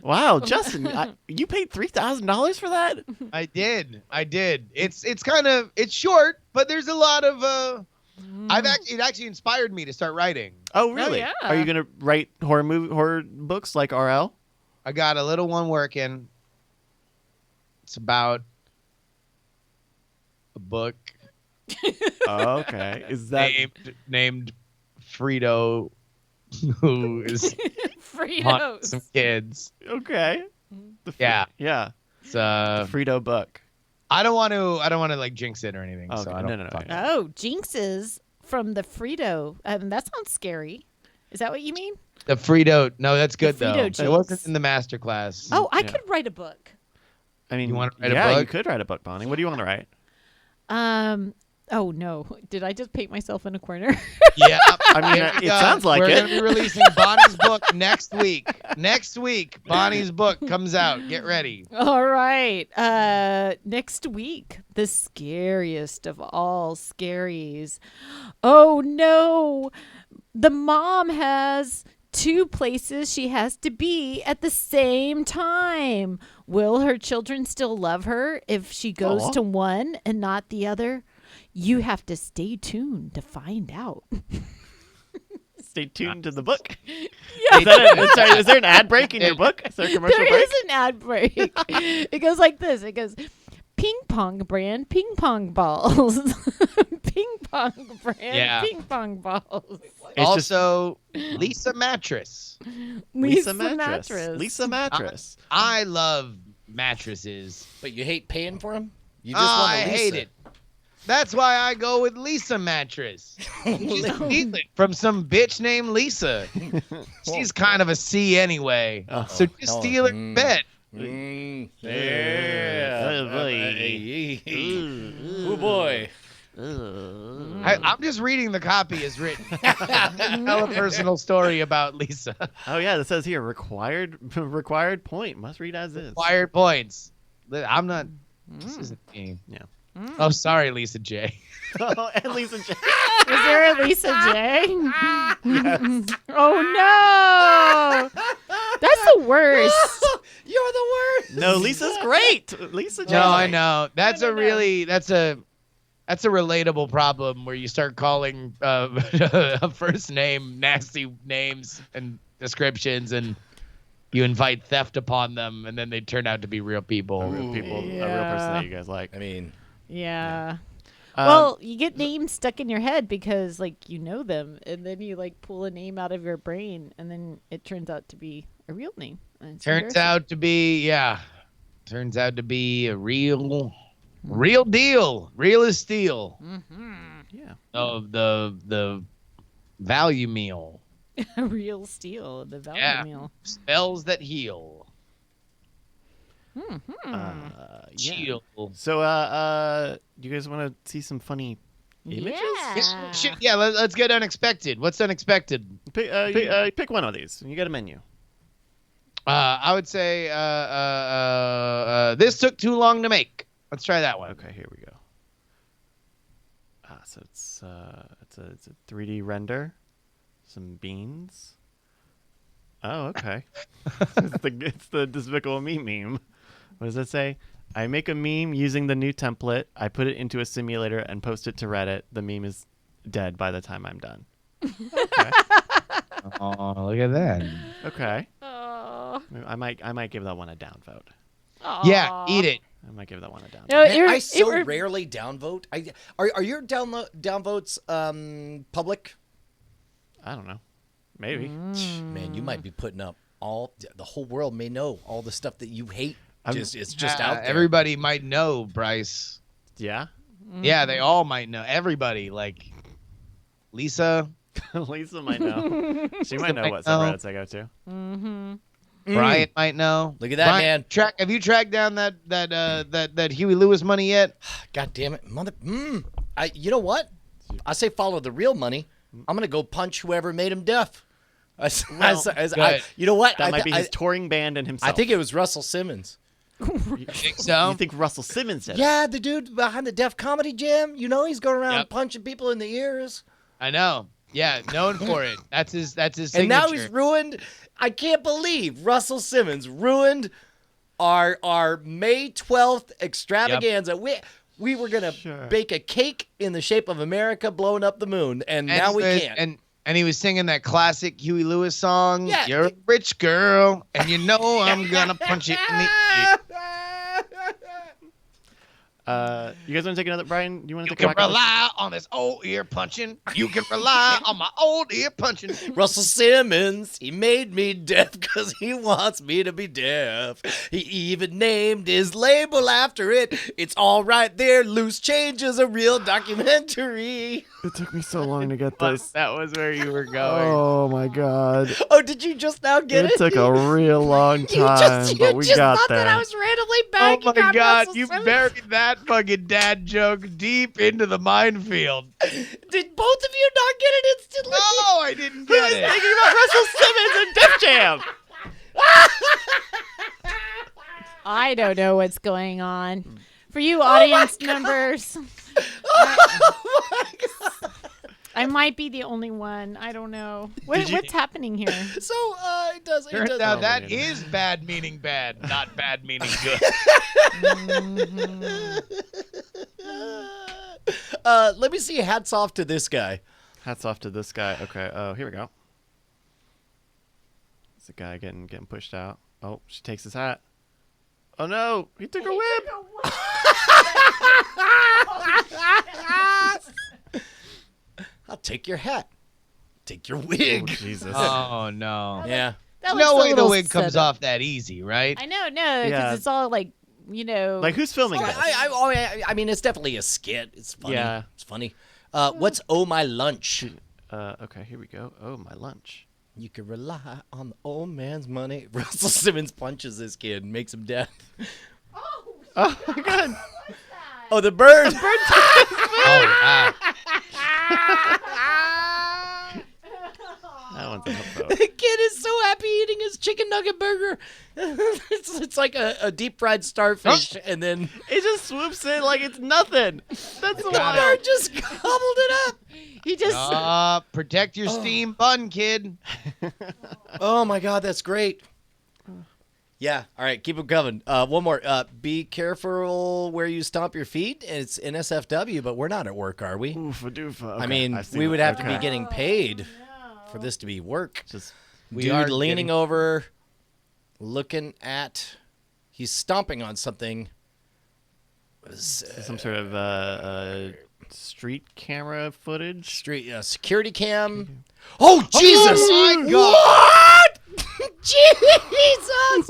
Wow, Justin, you paid $3,000 for that? I did. It's short, but there's a lot of it actually inspired me to start writing. Oh, really? yeah. Are you gonna write horror books like RL? I got a little one working. It's about a book Oh, okay. Is that named Frito, who is haunting Fritos. some kids. okay? Yeah. Yeah. It's Frito book. I don't want to like jinx it or anything. Okay, So I no, don't no, no, fuck yeah. it. Oh, jinxes from the Frito. That sounds scary. Is that what you mean? The Frito. No, that's good Frito though. jinx. It wasn't in the master class. Oh, I Yeah. could write a book. I mean, You wanna write a yeah, you book? could write a book, Bonnie. What do you want to write? Oh no! Did I just paint myself in a corner? Yeah. I mean, it sounds like We're it. gonna be releasing Bonnie's book next week. Next week, Bonnie's book comes out. Get ready. All right. Next week, the scariest of all scaries. Oh no! The mom has 2 places she has to be at the same time. Will her children still love her if she goes Aw. to one and not the other? You have to stay tuned to find out. Stay tuned to the book. Yeah. Is there an ad break in your book? Is there a commercial There break? is an ad break. It goes like this. It goes, ping pong brand ping pong balls. ping pong brand Yeah. ping pong balls. It's just Also, Lisa mattress. Lisa mattress. I love mattresses. But you hate paying for them? You Oh, just want I a Lisa. hate it. That's why I go with Lisa mattress. You just steal it from some bitch named Lisa. She's kind of a C anyway. So just hell, steal her bed. Yeah. Oh boy. I'm just reading the copy as written. Tell a personal story about Lisa. Oh yeah, it says here required point must read as is. Required points. I'm not. This isn't me. Yeah. Oh, sorry, Lisa J. Oh, and Lisa J. Is there a Lisa J? Oh no! That's the worst. You're the worst. No, Lisa's great. Lisa J. No, I know. That's a relatable problem where you start calling a first name nasty names and descriptions, and you invite theft upon them, and then they turn out to be real people. A real person that you guys like. I mean, Yeah. Well, you get names stuck in your head because, like, you know them, and then you, like, pull a name out of your brain, and then it turns out to be a real name. And it's Turns out to be a real deal. Real as steel. Yeah. Of the value meal. a real steel, the value Yeah. meal. Spells that heal. Yeah. Chill. So, you guys want to see some funny images? Yeah. Let's get unexpected. What's unexpected? Pick one of these. You got a menu. I would say this took too long to make. Let's try that one. Okay, here we go. So it's a 3D render, some beans. Oh, okay. it's the Despicable Me meme. What does it say? I make a meme using the new template. I put it into a simulator and post it to Reddit. The meme is dead by the time I'm done. Okay. Oh, look at that. Okay. Oh. I might give that one a downvote. Yeah, eat it. I might give that one a downvote. No, man, I so rarely downvote. Are your downvotes public? I don't know. Maybe. Man, you might be putting up the whole world may know all the stuff that you hate. It's just Yeah, out there. Everybody might know, Bryce. Yeah. Yeah, they all might know. Everybody, like Lisa. Lisa might know. She might know what subreddits I go to. Brian might know. Look at that, Brian, man. Have you tracked down that Huey Lewis money yet? God damn it, you know what? I say follow the real money. I'm gonna go punch whoever made him deaf. You know what? That might be his touring band and himself. I think it was Russell Simmons. You think so? You think Russell Simmons did it? Yeah, the dude behind the Def Comedy Jam. You know, he's going around punching people in the ears. I know. Yeah, known for it. That's his signature. And now he's ruined. I can't believe Russell Simmons ruined our May 12th extravaganza. We were gonna bake a cake in the shape of America blowing up the moon, and now we can't. And he was singing that classic Huey Lewis song. Yeah. You're a rich girl, and you know I'm gonna punch you in the ear. You guys want to take another, Brian? You want to You take can rely on this old ear punching. You can rely on my old ear punching. Russell Simmons, he made me deaf because he wants me to be deaf. He even named his label after it. It's all right there. Loose Change is a real documentary. It took me so long to get this. That was where you were going. Oh my god. Oh, did you just now get it? It took a real long time, but we got thought there. that I was randomly Oh banging my on God, Russell you Simmons? buried that fucking dad joke deep into the minefield. Did both of you not get it instantly? No, I didn't get it. Thinking about Russell Simmons and Def Jam. I don't know what's going on. For you audience members, I might be the only one. I don't know. What's happening here? So it does. Turns out that is bad meaning bad, not bad meaning good. Let me see. Hats off to this guy. Hats off to this guy. Okay. Oh, here we go. It's a guy getting pushed out. Oh, she takes his hat. Oh no, he took her whip. I'll take your hat. Take your Oh, wig. Jesus. Oh no. Yeah. That looks No a way the little wig comes setup. off that easy, right? I know, no, because Yeah. it's all like, Like, who's filming this? I mean, it's definitely a skit. It's funny. Yeah. It's funny. What's Oh My Lunch? Okay, here we go. Oh, my lunch. You can rely on the old man's money. Russell Simmons punches this kid and makes him dead. Oh, my God. Oh, the bird. Oh wow. That one's an upvote. The kid is so happy eating his chicken nugget burger. It's like a deep fried starfish, and then It just swoops in like it's nothing. That's the wild. bird just gobbled it up. he just Protect your steam bun, kid. Oh my God, that's great. Yeah. All right, keep it coming. One more. Be careful where you stomp your feet. It's NSFW, but we're not at work, are we? Oofa doofa. I Okay, mean, I've seen we it. would have to Okay. be getting paid for this to be work. Just We are Dude leaning getting- over, looking at. He's stomping on something. some sort of street camera footage. Street security cam. Oh Jesus! Oh my God. What? Jesus!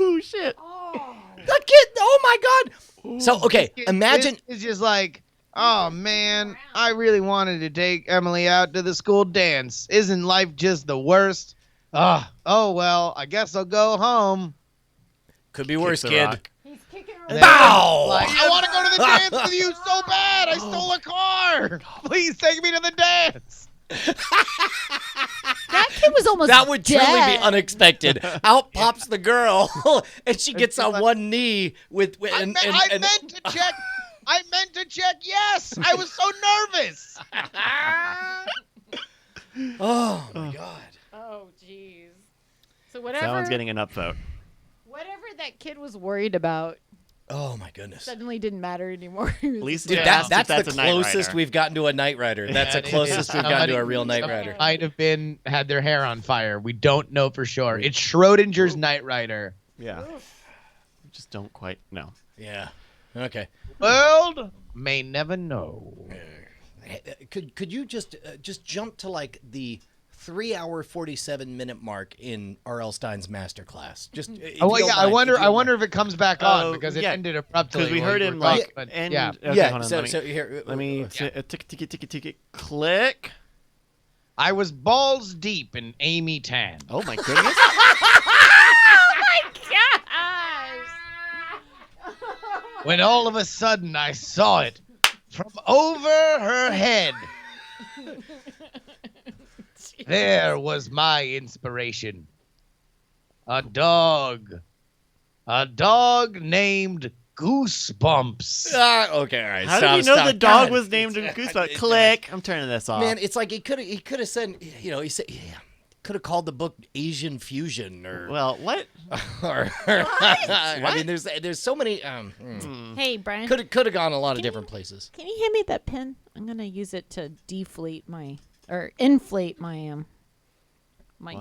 Oh shit! The kid! Oh my God! So okay, imagine. It's just like, oh man, I really wanted to take Emily out to the school dance. Isn't life just the worst? Oh well, I guess I'll go home. Could be worse, the kid. rock. Bow! Like, I want to go to the dance with you so bad. I stole a car. Please take me to the dance. that kid was almost That would truly be dead. unexpected. Out pops the girl, and she gets on like- one knee with. I meant to check. I meant to check. Yes, I was so nervous. Oh my God! Oh, jeez. So That whatever, one's getting an upvote. whatever that kid was worried about Oh my goodness! suddenly didn't matter anymore. At least Dude, they that's asked if the a Knight closest Rider. we've gotten to a Knight Rider. That's the That closest is- we've gotten to a somebody- real Knight somebody Rider. Might have been had their hair on fire. We don't know for sure. It's Schrodinger's Knight Rider. Yeah. Just don't quite know. Yeah. Okay. World may never know. Could you just jump to like the 3-hour 47-minute mark in R.L. Stein's masterclass? Just if Oh well, you yeah. don't I mind, wonder. if you I don't wonder mind. if it comes back on Oh, because it yeah. ended abruptly. Because we while heard you him were like talking, but end. yeah. Okay, Yeah. hold on, So let me, here. let me yeah. tick, click. I was balls deep in Amy Tan. Oh my goodness! When all of a sudden I saw it from over her head. There was my inspiration. A dog named Goosebumps. Okay. All right. How stop, did you know stop. the dog God. was named Goosebumps? Click. I'm turning this off. Man, it's like he could have said, he said, could have called the book Asian Fusion or Well, what? or I mean, there's so many. Hey, Brian. Could have gone a lot of Can different places. Can you hand me that pen? I'm gonna use it to deflate my or inflate my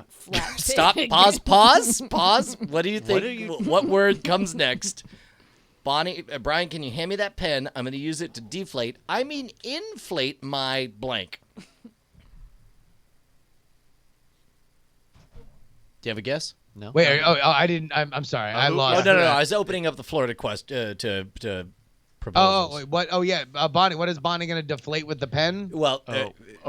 flat. Stop. pig. Pause. What do you think? What are you- What word comes next? Bonnie, Brian, can you hand me that pen? I'm going to use it to deflate. I mean, inflate my blank. Do you have a guess? No. Wait, I didn't. I'm sorry. I who- lost. Oh no! I was opening up the floor to proposals. Wait, what? Oh yeah, Bonnie. What is Bonnie gonna deflate with the pen? Well,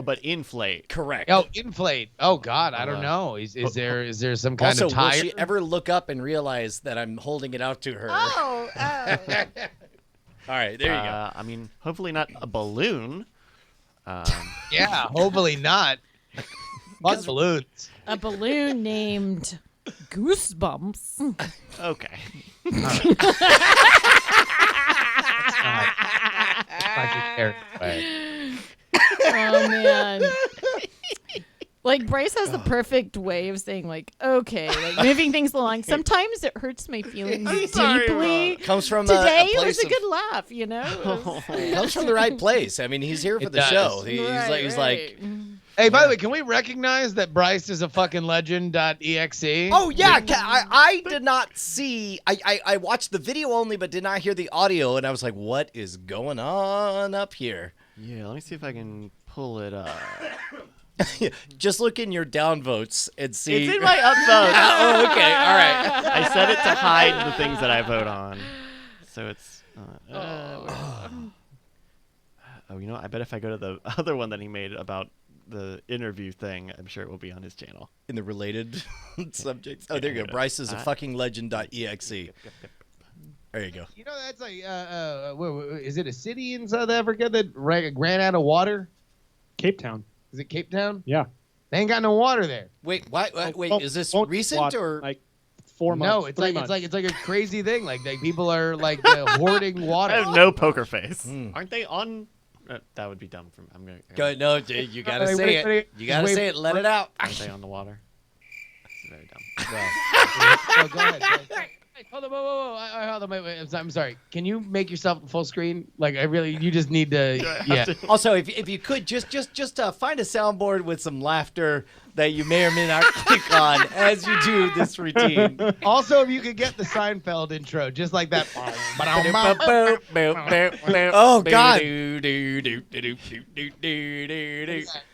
But inflate. correct. Oh, inflate. Oh God, I don't on. know. Is there some kind Also, of will tire? she ever look up and realize that I'm holding it out to her? Oh. All right, there you go. I mean, hopefully not a balloon. Yeah, hopefully not. Fuck balloons. A balloon named Goosebumps. Okay. Oh man. Like Bryce has the perfect way of saying like, okay, like moving things along. Sometimes it hurts my feelings sorry, deeply. Comes from Today a was place a good laugh, you know? comes from the right place. I mean, he's here for It the does. show. He's like, Hey, by the way, can we recognize that Bryce is a fucking legend.exe? oh yeah, I did not see. I watched the video only, but did not hear the audio, and I was like, what is going on up here? Yeah, let me see if I can pull it up. Just look in your downvotes and see. It's in my upvotes. Oh, okay. All right. I set it to hide the things that I vote on. So it's. You know what? I bet if I go to the other one that he made about the interview thing, I'm sure it will be on his channel. In the related subjects. Oh, there you go. Bryce is a fucking legend.exe. There you go. You know, that's like, is it a city in South Africa that ran out of water? Cape Town. Is it Cape Town? Yeah. They ain't got no water there. Wait, wait, is this Won't recent water, or like 4 months? No, it's 3 like months. it's like a crazy thing. Like people are like hoarding water. I have no poker face. Aren't they on? That would be dumb. I'm gonna. Go, no, dude, you gotta Wait, say wait, it. wait. You gotta Wait, say it. Let it out. Aren't they on the water? It's very dumb. Oh, go ahead. Hey, hold on, whoa. Hold on, wait. I'm sorry. Can you make yourself full screen? Like, you just need to, yeah. Also, if you could just find a soundboard with some laughter that you may or may not click on as you do this routine. Also, if you could get the Seinfeld intro, just like that. Oh God!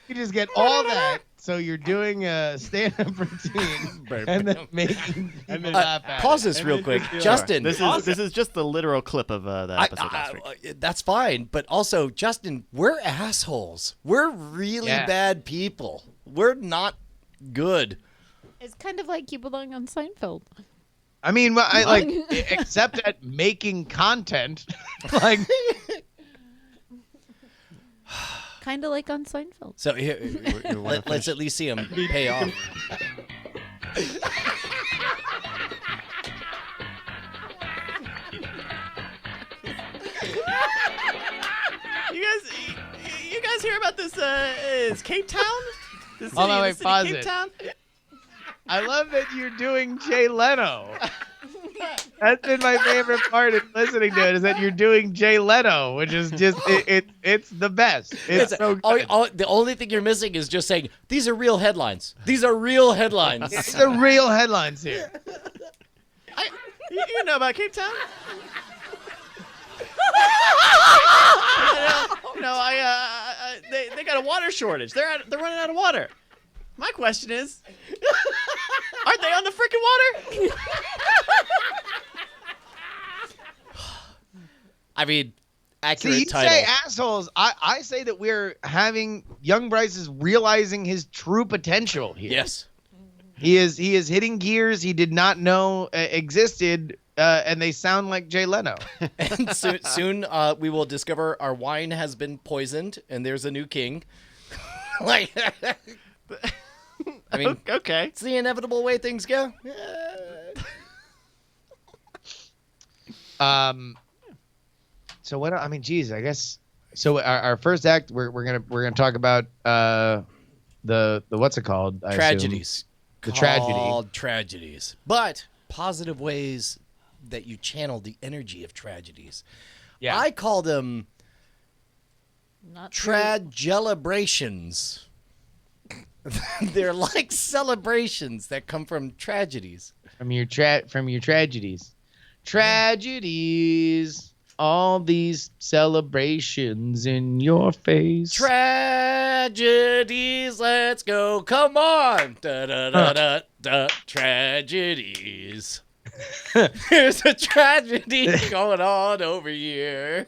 You just get all that, so you're doing a stand-up routine and then making people laugh at Pause it. this real quick, just- Justin. This is just the literal clip of the episode last week. That's fine, but also, Justin, we're assholes. We're really bad people. We're not good. It's kind of like you belong on Seinfeld. I mean, well, I like, except at making content, like. Kind of like on Seinfeld. So here, let's at least see him pay off. You guys hear about this? Is Cape Town? The city, Hold on, the wait, city pause Cape it. Town? I love that you're doing Jay Leno. That's been my favorite part of listening to it, is that you're doing Jay Leno, which is just it's the best. It's so good. The only thing you're missing is just saying these are real headlines. These are real headlines. It's the real headlines here. You know about Cape Town? They got a water shortage. They're running out of water. My question is, aren't they on the freaking water? I mean, accurate See, you title. say assholes. I say that we're having young Bryce is realizing his true potential here. Yes. He is hitting gears he did not know existed, and they sound like Jay Leno. And soon we will discover our wine has been poisoned and there's a new king. Like, I mean, Okay. it's the inevitable way things go. So what? I mean, geez, I guess. So our first act, we're gonna talk about the what's it called? I assume? Tragedies. The tragedy. Called tragedies. But positive ways that you channel the energy of tragedies. Yeah. I call them Not true. tragelabrations. They're like celebrations that come from tragedies. From your tragedies. Tragedies. All these celebrations in your face. Tragedies, let's go. Come on. Da, da, da, da, da. Tragedies. There's a tragedy going on over here.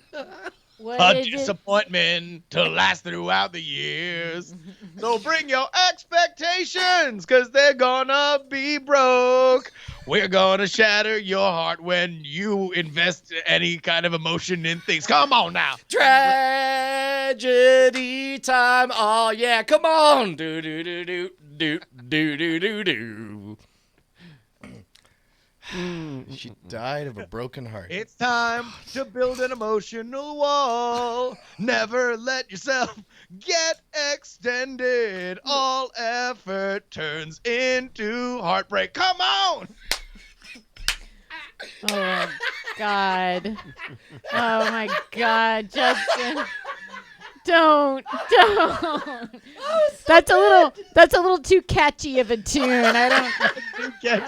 What A is it? disappointment to last throughout the years. So bring your expectations, because they're gonna be broke. We're gonna shatter your heart when you invest any kind of emotion in things. Come on now. Tragedy time. Oh, yeah. Come on. Do, do, do, do, do, do, do, do, do. She died of a broken heart. It's time to build an emotional wall. Never let yourself get extended. All effort turns into heartbreak. Come on. Oh God! Oh my God, Justin! Don't! That's a little too catchy of a tune. I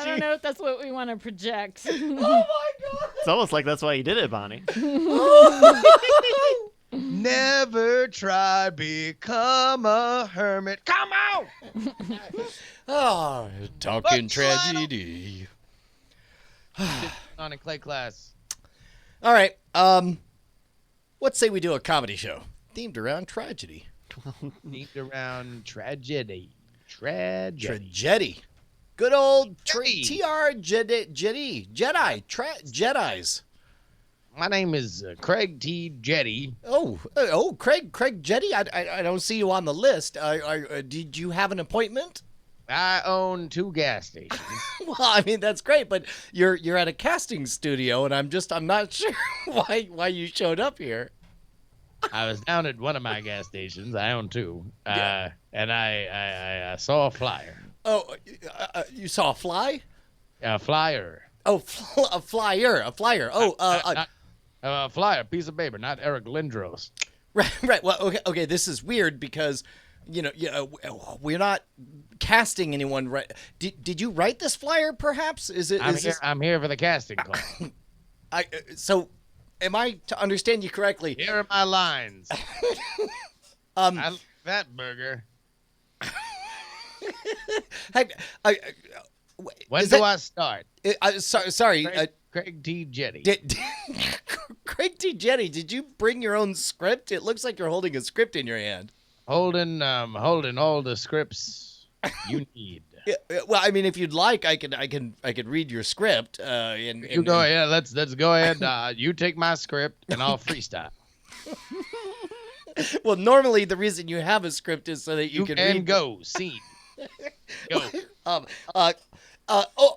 don't know if that's what we want to project. It's almost like that's why you did it, Bonnie. Never try become a hermit. Come on. Oh, talking But Lionel- tragedy. On a clay class. All right. Let's say we do a comedy show themed around tragedy. Need around tragedy. Tragedy. Tragedy. Good old Jedi. Jedis. My name is Craig T. Jetty. Craig Jetty. I don't see you on the list. Did you have an appointment? I own 2 gas stations. Well, I mean that's great, but you're at a casting studio, and I'm not sure why you showed up here. I was down at one of my gas stations. I own 2. Yeah. And I saw a flyer. Oh, you saw a fly? A flyer. Oh, a flyer. Oh, A flyer, piece of paper, not Eric Lindros. right. Well, okay. This is weird because we're not casting anyone. Right? Did you write this flyer? Perhaps I'm here for the casting call. So, am I to understand you correctly? Here are my lines. I like that burger. When do I start? Sorry. Craig T. Jetty. Craig T. Jetty, did you bring your own script? It looks like you're holding a script in your hand. Holding all the scripts you need. Yeah, well, I mean, if you'd like, I could read your script. You go ahead. Let's go ahead. You take my script and I'll freestyle. Well, normally the reason you have a script is so that you can read. Go scene. Go.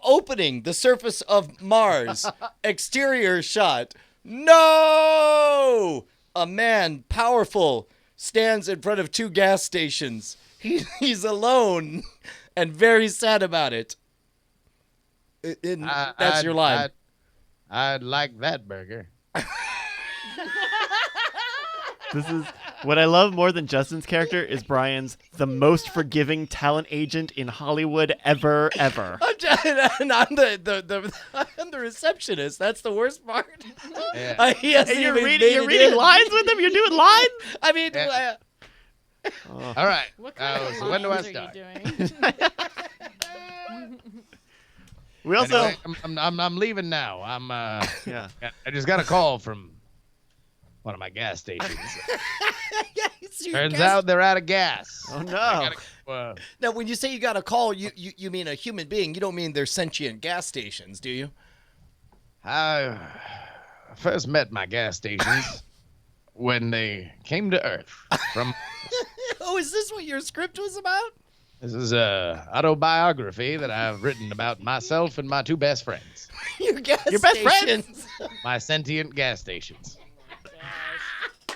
Opening the surface of Mars. Exterior shot. No! A man, powerful, stands in front of 2 gas stations. He's alone and very sad about it. That's your line. I'd like that burger. This is what I love more than Justin's character is Brian's the most forgiving talent agent in Hollywood ever. And I'm the receptionist. That's the worst part. Yeah. You're reading lines with him. You're doing lines. I mean, Yeah. All right. What kind of So when do I lines are start? you doing? We also Anyway, I'm leaving now. yeah. I just got a call from one of my gas stations. Turns out they're out of gas. Oh no. Now, when you say you got a call, you mean a human being. You don't mean they're sentient gas stations, do you? I first met my gas stations when they came to Earth. Oh, is this what your script was about? This is a autobiography that I've written about myself and my 2 best friends. Your best friends? My sentient gas stations.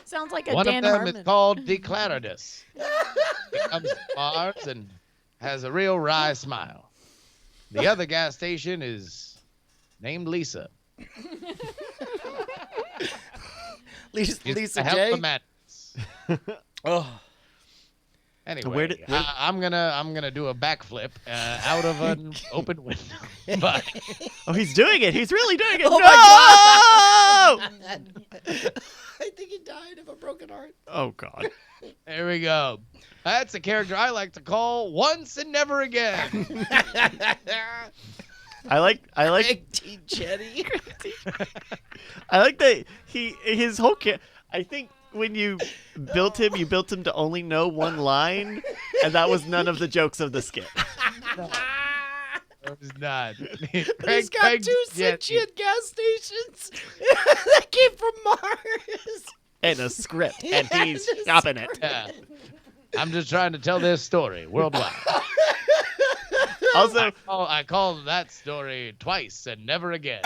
Sounds like a One Dan of them Harmon. is called Declaridus. He comes to Mars and has a real wry smile. The other gas station is named Lisa. Lisa a hell J. of a madness. Oh, Anyway, I'm gonna do a backflip out of an open window. But Oh, he's doing it. He's really doing it. Oh no! I think he died of a broken heart. Oh God. there we go. That's a character I like to call Once and Never Again. I like Craig T. Jetty. I like that his whole I think when you built him to only know one line, and that was none of the jokes of the skit. It was not. He's got 2 sentient gas stations that came from Mars. And a script, and he's And a stopping it. Yeah. I'm just trying to tell this story worldwide. Also, I called that story Twice and Never Again.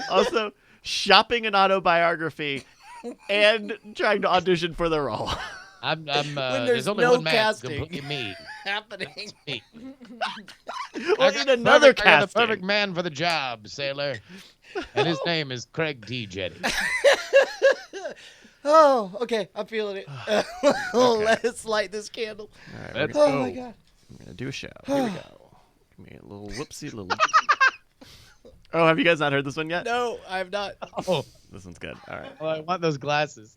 also shopping an autobiography and trying to audition for the role. I'm there's there's only no one man casting. completely me. Happening. Me. Well, in another I got the casting. perfect man for the job, sailor. And his name is Craig T. Jetty. Oh, okay. I'm feeling it. Let's light this candle. All right, Let's we're Oh go. my God. gonna do a show. Here we go. Give me a little whoopsie, little. Oh, have you guys not heard this one yet? No, I have not. Oh, This one's good. All right. well, I want those glasses.